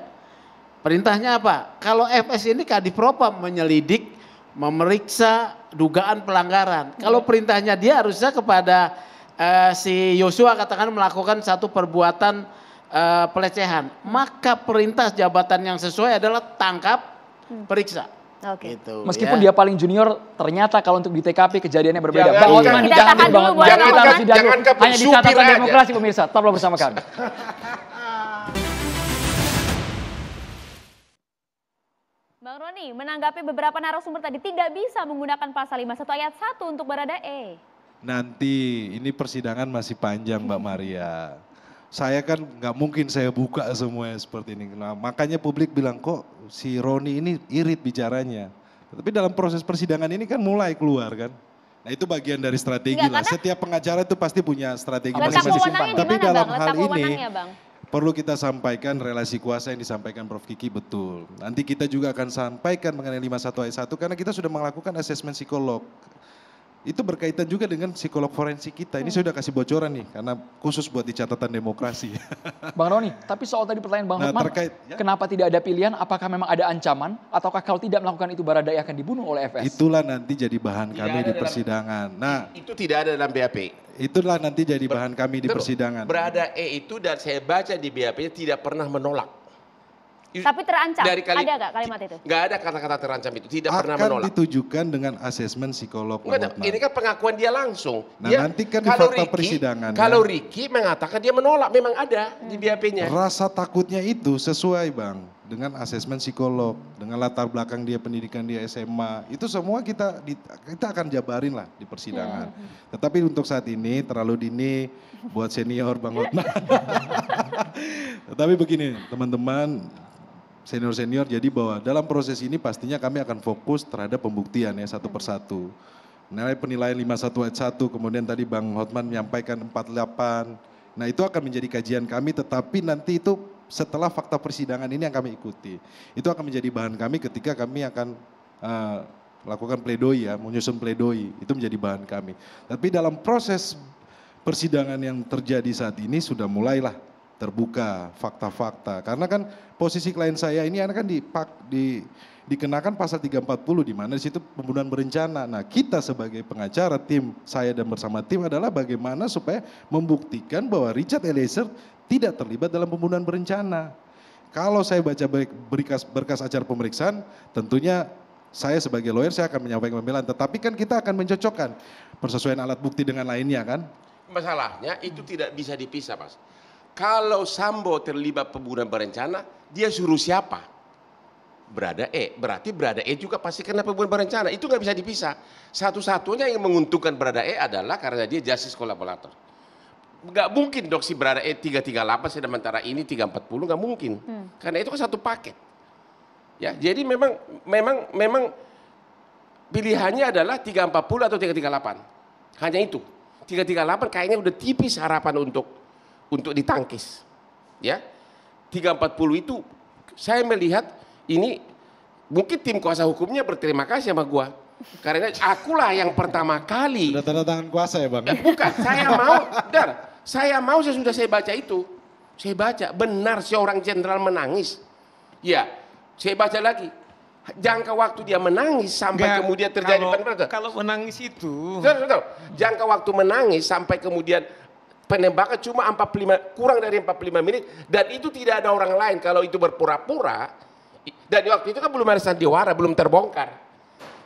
perintahnya apa? Kalau FS ini Kadipropam menyelidik, memeriksa dugaan pelanggaran. Kalau perintahnya dia harusnya kepada si Yosua katakan melakukan satu perbuatan pelecehan, maka perintah jabatan yang sesuai adalah tangkap, periksa. Oke. Gitu, meskipun dia paling junior, ternyata kalau untuk di TKP kejadiannya berbeda. Bang Hotman, jangan hanya di catatan demokrasi pemirsa. Tetaplah bersama kami. Bang Roni, menanggapi beberapa narasumber tadi tidak bisa menggunakan pasal 51 ayat 1 untuk Baradae. Nanti ini persidangan masih panjang, Mbak Maria. Saya kan nggak mungkin saya buka semuanya seperti ini. Nah, makanya publik bilang kok si Roni ini irit bicaranya. Tapi dalam proses persidangan ini kan mulai keluar kan. Nah itu bagian dari strategi lah. Setiap pengacara itu pasti punya strategi masing-masing. Tapi dalam hal ini perlu kita sampaikan relasi kuasa yang disampaikan Prof Kiki betul. Nanti kita juga akan sampaikan mengenai 51 ayat 1 karena kita sudah melakukan asesmen psikolog. itu berkaitan juga dengan psikolog forensik kita. Ini saya sudah kasih bocoran nih, karena khusus buat di catatan demokrasi. Bang Roni, tapi soal tadi pertanyaan Bang Hotman, kenapa tidak ada pilihan? Apakah memang ada ancaman? Ataukah kalau tidak melakukan itu Baradae akan dibunuh oleh FS? Itulah nanti jadi bahan kami di persidangan. Nah, itu tidak ada dalam BAP. Itulah nanti jadi bahan kami di persidangan. Baradae itu dan saya baca di BAP tidak pernah menolak. Tapi terancam, ada nggak kalimat itu? Nggak ada kata-kata terancam itu, tidak pernah menolak. Akan ditujukan dengan asesmen psikolog. Ini kan pengakuan dia langsung. Nah nanti kan di fakta persidangan. Kalau Ricky mengatakan dia menolak, memang ada di BAP-nya. Rasa takutnya itu sesuai Bang, dengan asesmen psikolog, dengan latar belakang dia pendidikan dia SMA. Itu semua kita akan jabarin lah di persidangan. Tetapi untuk saat ini terlalu dini buat senior Bang Hotman. Tetapi begini teman-teman, senior-senior, jadi bahwa dalam proses ini pastinya kami akan fokus terhadap pembuktian ya satu persatu. Nilai penilaian 51 ayat 1, kemudian tadi Bang Hotman menyampaikan 48. Nah itu akan menjadi kajian kami, tetapi nanti itu setelah fakta persidangan ini yang kami ikuti. Itu akan menjadi bahan kami ketika kami akan lakukan pledoi ya, menyusun pledoi, itu menjadi bahan kami. Tapi dalam proses persidangan yang terjadi saat ini sudah mulailah terbuka fakta-fakta. Karena kan posisi klien saya ini kan dikenakan pasal 340 di mana di situ pembunuhan berencana. Nah, kita sebagai pengacara tim saya dan bersama tim adalah bagaimana supaya membuktikan bahwa Richard Eliezer tidak terlibat dalam pembunuhan berencana. Kalau saya baca berkas acara pemeriksaan, tentunya saya sebagai lawyer saya akan menyampaikan pembelaan, tetapi kan kita akan mencocokkan persesuaian alat bukti dengan lainnya kan. Masalahnya itu tidak bisa dipisah, Mas. Kalau Sambo terlibat pembunuhan berencana, dia suruh siapa? Baradae. Berarti Baradae juga pasti kena pembunuhan berencana. Itu nggak bisa dipisah. Satu-satunya yang menguntungkan Baradae adalah karena dia justice kolaborator. Nggak mungkin dok si Baradae 338 sementara ini 340 nggak mungkin. Karena itu kan satu paket. Ya, jadi memang pilihannya adalah 340 atau 338. Hanya itu. 338 kayaknya udah tipis harapan untuk ditangkis. Ya. 340 itu saya melihat ini mungkin tim kuasa hukumnya berterima kasih sama gua. Karena akulah yang pertama kali. Sudah tanda tangan kuasa ya Bang? Bukan, saya mau sesudah saya baca itu. Saya baca benar seorang jenderal menangis. Ya, saya baca lagi. Jangka waktu dia menangis sampai kemudian terjadi kalau menangis itu. Jangka waktu menangis sampai kemudian penembakan cuma kurang dari 45 menit dan itu tidak ada orang lain. Kalau itu berpura-pura dan waktu itu kan belum ada sandiwara, belum terbongkar.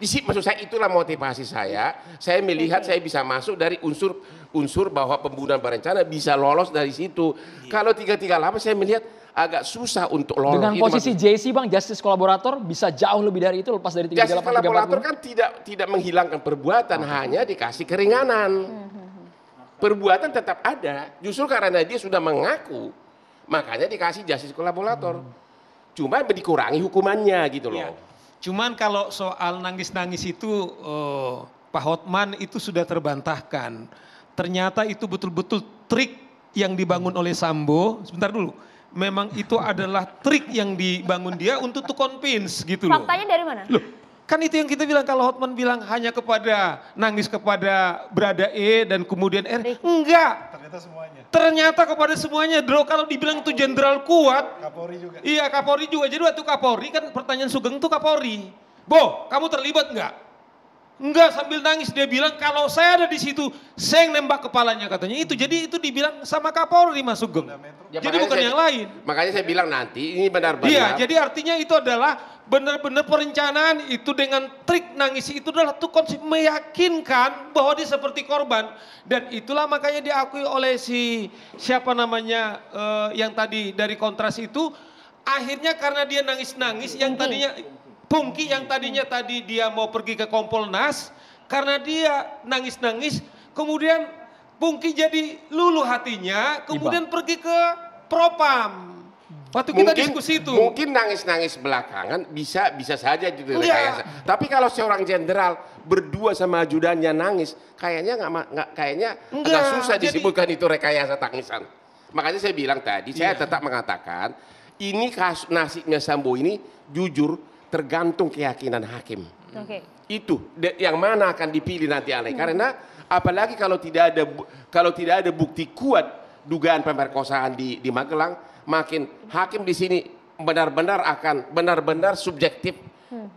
Maksud saya itulah motivasi saya. Saya melihat saya bisa masuk dari unsur bahwa pembunuhan berencana bisa lolos dari situ. Kalau 338 saya melihat agak susah untuk lolos. Dengan posisi JC Bang, justice kolaborator bisa jauh lebih dari itu lepas dari 338. Justice kolaborator kan tidak menghilangkan perbuatan, hanya dikasih keringanan. Perbuatan tetap ada, justru karena dia sudah mengaku, makanya dikasih justice kolaborator. Cuma dikurangi hukumannya gitu loh. Ya. Cuman kalau soal nangis-nangis itu Pak Hotman itu sudah terbantahkan. Ternyata itu betul-betul trik yang dibangun oleh Sambo. Sebentar dulu. Memang itu adalah trik yang dibangun dia untuk to convince gitu loh. Faktanya dari mana? Loh, kan itu yang kita bilang kalau Hotman bilang hanya nangis kepada Baradae dan kemudian enggak. Ternyata kepada semuanya. Kalau dibilang itu jenderal kuat. Kapolri juga. Iya Kapolri juga. Jadi waktu Kapolri kan pertanyaan Sugeng itu Kapolri. Bo, kamu terlibat enggak? Enggak, sambil nangis dia bilang kalau saya ada di situ, saya yang nembak kepalanya katanya. Jadi itu dibilang sama Kapolri Mas Sugeng. Ya, jadi bukan yang lain. Makanya saya bilang nanti ini benar-benar. Iya, jadi artinya itu adalah benar-benar perencanaan itu dengan trik nangis itu adalah meyakinkan bahwa dia seperti korban. Dan itulah makanya diakui oleh siapa namanya yang tadi dari Kontras itu. Akhirnya karena dia nangis-nangis yang tadinya Pungki yang tadinya dia mau pergi ke Kompolnas, karena dia nangis-nangis, kemudian Pungki jadi luluh hatinya, kemudian pergi ke Propam. Waktu kita diskusi itu. Mungkin nangis-nangis belakangan bisa saja gitu rekayasa. Tapi kalau seorang jenderal berdua sama ajudannya nangis, kayaknya agak susah disebutkan itu rekayasa tangisan. Makanya saya bilang tadi, saya tetap mengatakan ini kasus nasibnya Sambo ini jujur tergantung keyakinan hakim. Oke. Itu yang mana akan dipilih nanti Ale. Karena apalagi kalau tidak ada bukti kuat dugaan pemerkosaan di Magelang, makin hakim di sini benar-benar subjektif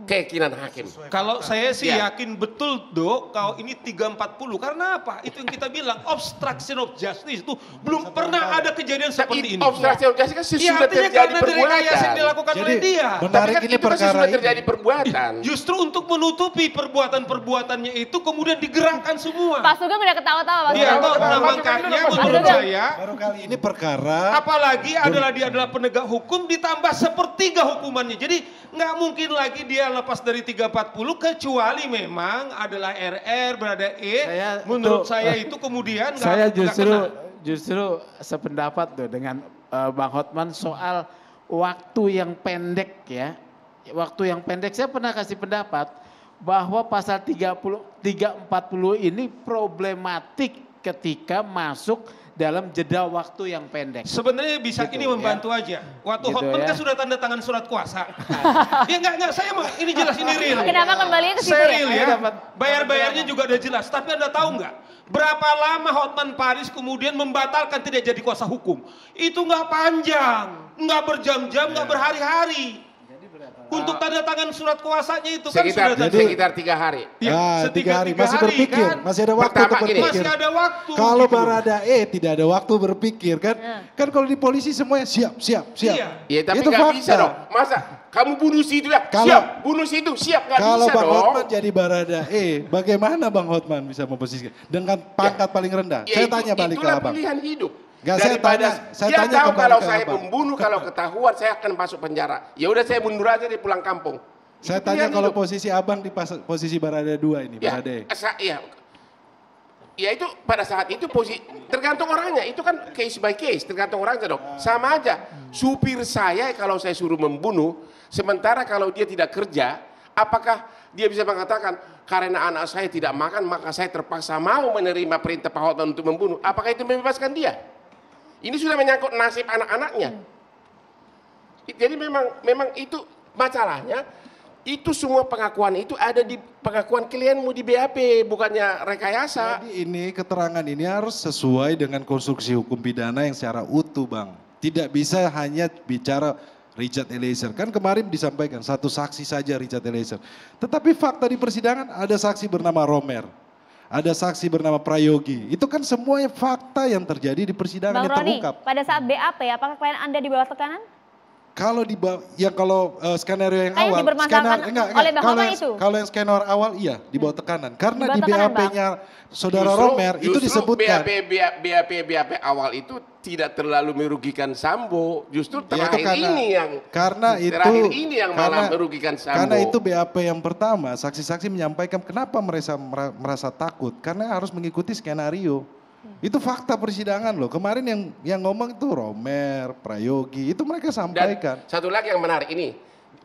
keyakinan hakim. Kalau saya sih yakin betul Dok, kalau ini 340. Karena apa? Itu yang kita bilang, obstruction of justice itu belum pernah ada kejadian seperti ini. Obstruction of justice kan sudah terjadi perbuatan. Yang dilakukan oleh dia. Menarik ini perkara sudah terjadi perbuatan. Justru untuk menutupi perbuatan-perbuatannya itu kemudian digerakkan semua. Pak Sugeng udah ketawa-tawa. Iya, makanya menurut saya baru kali ini perkara. Apalagi dia adalah penegak hukum ditambah sepertiga hukumannya. Jadi nggak mungkin lagi dia lepas dari 340 kecuali memang adalah RR berada E. Menurut saya itu kemudian saya justru sependapat tuh dengan Bang Hotman soal waktu yang pendek ya. Waktu yang pendek saya pernah kasih pendapat bahwa pasal 340 ini problematik ketika masuk dalam jeda waktu yang pendek. Sebenarnya bisa ini membantu aja. Waktu Hotman kan sudah tanda tangan surat kuasa. Ya enggak, saya ini jelas ini real. Kenapa kembali ke situ ya? Bayar-bayarnya juga udah jelas. Tapi Anda tahu nggak? Berapa lama Hotman Paris kemudian membatalkan tidak jadi kuasa hukum? Itu nggak panjang, nggak berjam-jam, nggak berhari-hari. Untuk tanda tangan surat kuasanya itu kan sudah sekitar 3 hari. Ya, 3 hari masih berpikir, kan? Masih ada waktu untuk berpikir. Masih ada waktu. Kalau Baradae tidak ada waktu berpikir kan? Kan kalau di polisi semuanya siap. Iya, tapi nggak bisa dong. Masa kamu bunuh si itu ya? Siap. Bunuh si itu siap, nggak bisa dong. Kalau Bang Hotman jadi Baradae, bagaimana Bang Hotman bisa memposisikan dengan pangkat paling rendah? Saya tanya balik ke Abang. Itulah pilihan hidup. Gak, saya tahu kalau saya membunuh, kalau ketahuan saya akan masuk penjara. Ya udah saya mundur aja di pulang kampung. Saya tanya kalau posisi Abang di posisi Barada 2 ini, Barada. Ya itu pada saat itu posisi tergantung orangnya. Itu kan case by case, tergantung orangnya dong. Sama aja. Supir saya kalau saya suruh membunuh, sementara kalau dia tidak kerja, apakah dia bisa mengatakan karena anak saya tidak makan maka saya terpaksa mau menerima perintah Pak Hotman untuk membunuh? Apakah itu membebaskan dia? Ini sudah menyangkut nasib anak-anaknya. Jadi memang itu masalahnya. Itu semua pengakuan itu ada di pengakuan klienmu di BAP, bukannya rekayasa. Jadi ini keterangan ini harus sesuai dengan konstruksi hukum pidana yang secara utuh, Bang. Tidak bisa hanya bicara Richard Eliezer. Kan kemarin disampaikan satu saksi saja Richard Eliezer. Tetapi fakta di persidangan ada saksi bernama Romer. Ada saksi bernama Prayogi. Itu kan semuanya fakta yang terjadi di persidangan yang terungkap. Pada saat BAP, apakah klien Anda di bawah tekanan? Kalau skenario yang awal, kalau yang skenario awal iya di bawah tekanan. Karena di BAP-nya Saudara Romer itu disebutkan. BAP awal itu tidak terlalu merugikan Sambo. Justru terakhir ini yang malah merugikan Sambo. Karena itu BAP yang pertama, saksi-saksi menyampaikan kenapa merasa takut. Karena harus mengikuti skenario. Itu fakta persidangan loh. Kemarin yang ngomong itu Romer, Prayogi, itu mereka sampaikan. Dan satu lagi yang menarik ini,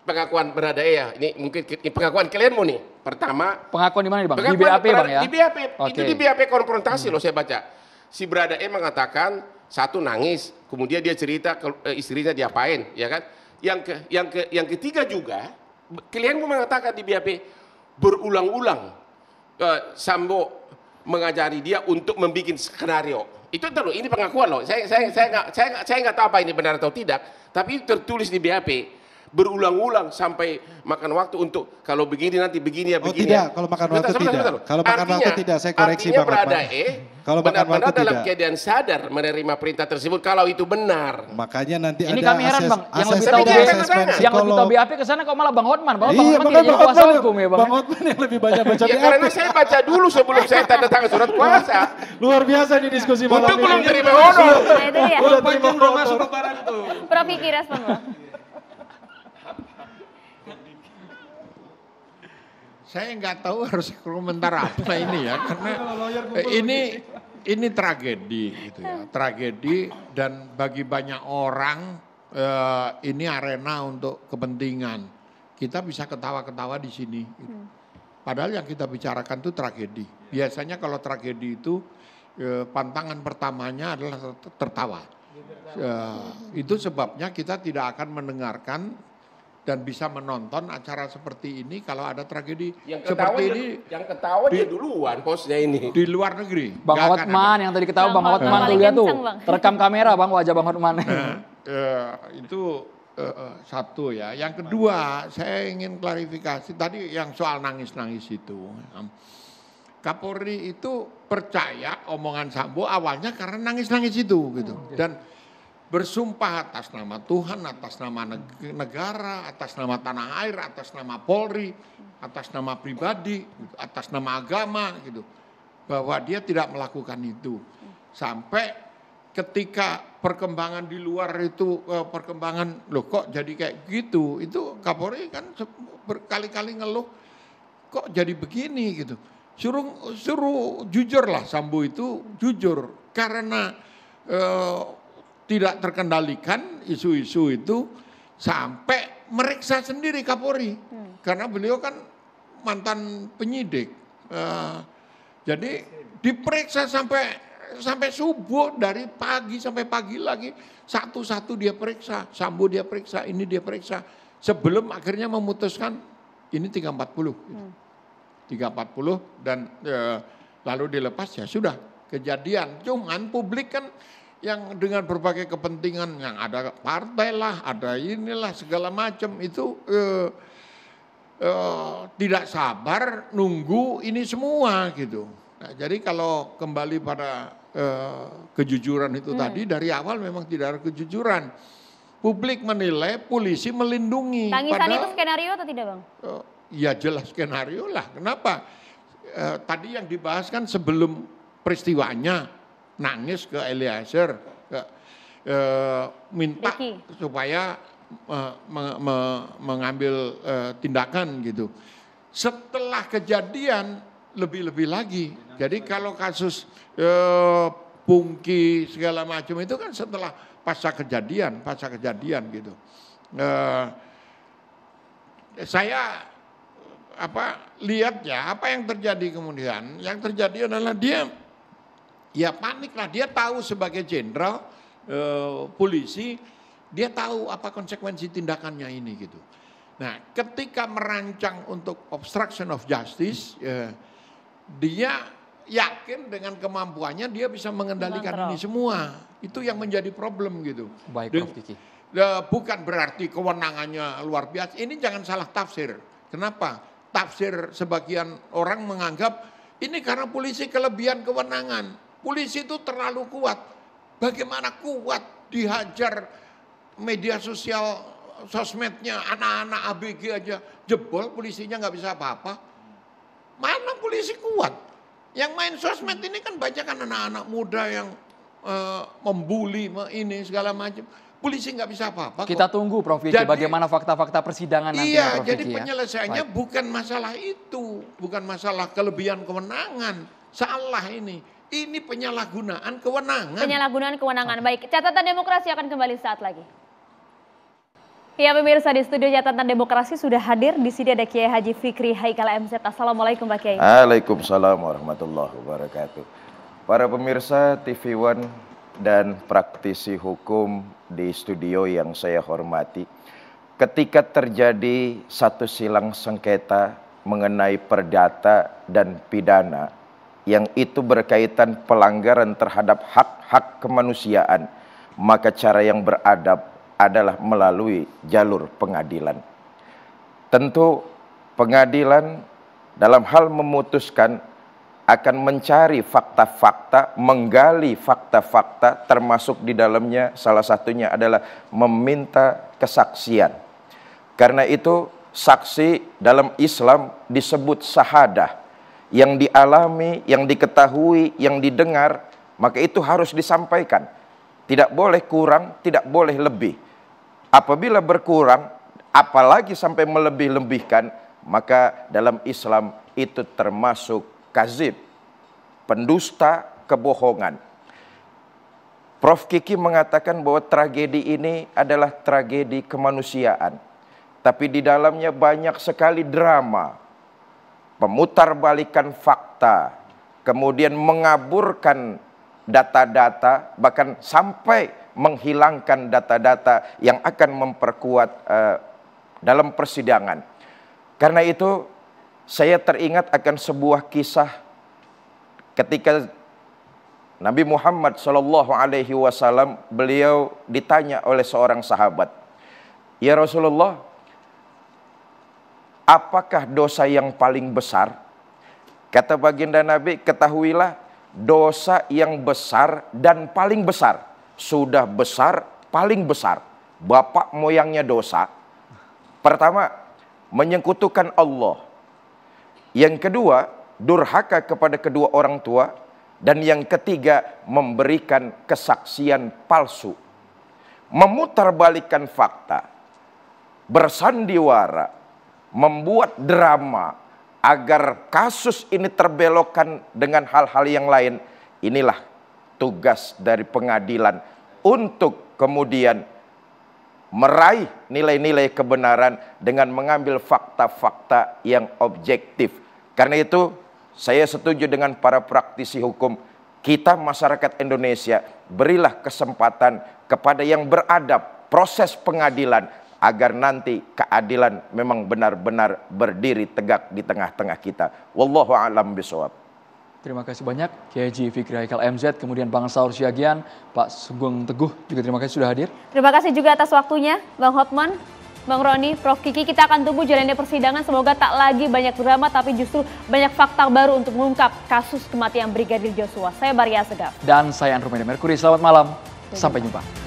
pengakuan Baradae ya. Ini mungkin pengakuan klienmu nih. Pertama, pengakuan di mana nih Bang? Di BAP Bang ya? Di BAP. Okay. Itu di BAP konfrontasi loh saya baca. Si Baradae mengatakan satu nangis, kemudian dia cerita istrinya diapain, ya kan? Yang ketiga juga, klienmu mengatakan di BAP berulang-ulang Sambo mengajari dia untuk membuat skenario. Itu terus, ini pengakuan loh. Saya nggak tahu apa ini benar atau tidak, tapi itu tertulis di BAP berulang-ulang sampai makan waktu untuk kalau begini nanti begini ya begini. Oh tidak, kalau makan waktu tidak. Kalau makan waktu tidak, saya koreksi Bang Hotman. Kalau benar-benar dalam keadaan sadar menerima perintah tersebut kalau itu benar. Makanya nanti ini ada kami heran Bang, yang lebih tahu BAP ke sana kok malah Bang Hotman. Bang Hotman tidak jadi kuasa hukum ya Bang. Bang Hotman yang lebih banyak baca BAP. Ya karena saya baca dulu sebelum saya tanda tangan surat kuasa. Luar biasa nih diskusi malam ini. Untuk belum terima honor. Udah panjang belum masuk ke barat tuh. Prof Kiki respon Bang. Saya nggak tahu harus komentar apa ini ya, karena ini tragedi gitu ya, tragedi dan bagi banyak orang ini arena untuk kepentingan. Kita bisa ketawa-ketawa di sini. Gitu. Padahal yang kita bicarakan itu tragedi. Biasanya kalau tragedi itu pantangan pertamanya adalah tertawa. Itu sebabnya kita tidak akan mendengarkan dan bisa menonton acara seperti ini kalau ada tragedi Yang seperti ini. Yang ketawa dia duluan hostnya ini. Di luar negeri. Bang Hotman yang tadi ketawa, Bang Hotman tuh lihat tuh terekam kamera Bang wajah Bang Hotman. Itu satu ya. Yang kedua saya ingin klarifikasi tadi yang soal nangis-nangis itu. Kapolri itu percaya omongan Sambo awalnya karena nangis-nangis itu gitu. Dan bersumpah atas nama Tuhan, atas nama negara, atas nama tanah air, atas nama Polri, atas nama pribadi, atas nama agama gitu. Bahwa dia tidak melakukan itu. Sampai ketika perkembangan di luar itu, perkembangan loh kok jadi kayak gitu. Itu Kapolri kan berkali-kali ngeluh kok jadi begini gitu. Suruh jujur lah Sambo itu jujur. Karena tidak terkendalikan isu-isu itu sampai meriksa sendiri Kapolri. Karena beliau kan mantan penyidik. Jadi diperiksa sampai subuh, dari pagi sampai pagi lagi. Satu-satu dia periksa, Sambo dia periksa, ini dia periksa. Sebelum akhirnya memutuskan ini 340. 340 dan lalu dilepas ya sudah kejadian. Cuman publik kan yang dengan berbagai kepentingan yang ada partai lah, ada inilah segala macam itu tidak sabar nunggu ini semua gitu. Nah, jadi kalau kembali pada kejujuran itu tadi dari awal memang tidak ada kejujuran. Publik menilai polisi melindungi. Tangisan itu skenario atau tidak Bang? Ya jelas skenario lah. Kenapa? Tadi yang dibahas kan sebelum peristiwanya. Nangis ke Eliezer, minta supaya mengambil tindakan gitu. Setelah kejadian lebih-lebih lagi. Jadi kalau kasus Pungki segala macam itu kan setelah pasca kejadian gitu. Saya lihat ya apa yang terjadi kemudian. Yang terjadi adalah dia ya panik lah, dia tahu sebagai jenderal polisi, dia tahu apa konsekuensi tindakannya ini gitu. Nah ketika merancang untuk obstruction of justice, dia yakin dengan kemampuannya dia bisa mengendalikan ini semua. Itu yang menjadi problem gitu. Baik Prof Kiki. Bukan berarti kewenangannya luar biasa, ini jangan salah tafsir. Kenapa? Tafsir sebagian orang menganggap ini karena polisi kelebihan kewenangan. Polisi itu terlalu kuat. Bagaimana kuat dihajar media sosial, sosmednya, anak-anak ABG aja jebol, polisinya nggak bisa apa-apa. Mana polisi kuat? Yang main sosmed ini kan banyak kan anak-anak muda yang membuli ini segala macam. Polisi nggak bisa apa-apa. Kita tunggu Prof Kiki bagaimana fakta-fakta persidangan nanti. Iya, jadi penyelesaiannya bukan masalah itu, bukan masalah kelebihan kewenangan. Salah ini. Ini penyalahgunaan kewenangan. Penyalahgunaan kewenangan. Baik, catatan demokrasi akan kembali saat lagi. Ya pemirsa, di studio catatan demokrasi sudah hadir. Di sini ada Kiai Haji Fikri Haikal MZ. Assalamualaikum Pak Kiai. Waalaikumsalam warahmatullahi wabarakatuh. Para pemirsa TV One dan praktisi hukum di studio yang saya hormati. Ketika terjadi satu silang sengketa mengenai perdata dan pidana, yang itu berkaitan pelanggaran terhadap hak-hak kemanusiaan, maka cara yang beradab adalah melalui jalur pengadilan. Tentu pengadilan dalam hal memutuskan akan mencari fakta-fakta, menggali fakta-fakta, termasuk di dalamnya salah satunya adalah meminta kesaksian. Karena itu saksi dalam Islam disebut syahadah. Yang dialami, yang diketahui, yang didengar, maka itu harus disampaikan. Tidak boleh kurang, tidak boleh lebih. Apabila berkurang, apalagi sampai melebih-lebihkan, maka dalam Islam itu termasuk kazib, pendusta, kebohongan. Prof Kiki mengatakan bahwa tragedi ini adalah tragedi kemanusiaan. Tapi di dalamnya banyak sekali drama, pemutarbalikan fakta, kemudian mengaburkan data-data, bahkan sampai menghilangkan data-data yang akan memperkuat dalam persidangan. Karena itu saya teringat akan sebuah kisah ketika Nabi Muhammad SAW beliau ditanya oleh seorang sahabat, "Ya Rasulullah, apakah dosa yang paling besar?" Kata baginda Nabi, "Ketahuilah, dosa yang besar dan paling besar, sudah besar, paling besar, bapak moyangnya dosa. Pertama, menyekutukan Allah. Yang kedua, durhaka kepada kedua orang tua. Dan yang ketiga, memberikan kesaksian palsu. Memutarbalikkan fakta, bersandiwara, membuat drama agar kasus ini terbelokkan dengan hal-hal yang lain. Inilah tugas dari pengadilan untuk kemudian meraih nilai-nilai kebenaran dengan mengambil fakta-fakta yang objektif. Karena itu saya setuju dengan para praktisi hukum. Kita masyarakat Indonesia berilah kesempatan kepada yang beradab proses pengadilan agar nanti keadilan memang benar-benar berdiri tegak di tengah-tengah kita. Wallahu a'lam bishawab. Terima kasih banyak Kiai Haji Fikri Haikal MZ, kemudian Bang Saur Siagian, Pak Sugeng Teguh juga terima kasih sudah hadir. Terima kasih juga atas waktunya Bang Hotman, Bang Roni, Prof Kiki. Kita akan tunggu jalannya persidangan, semoga tak lagi banyak drama tapi justru banyak fakta baru untuk mengungkap kasus kematian Brigadir Joshua. Saya Maria Segaf. Dan saya Andromeda Merkuri, selamat malam, sampai jumpa.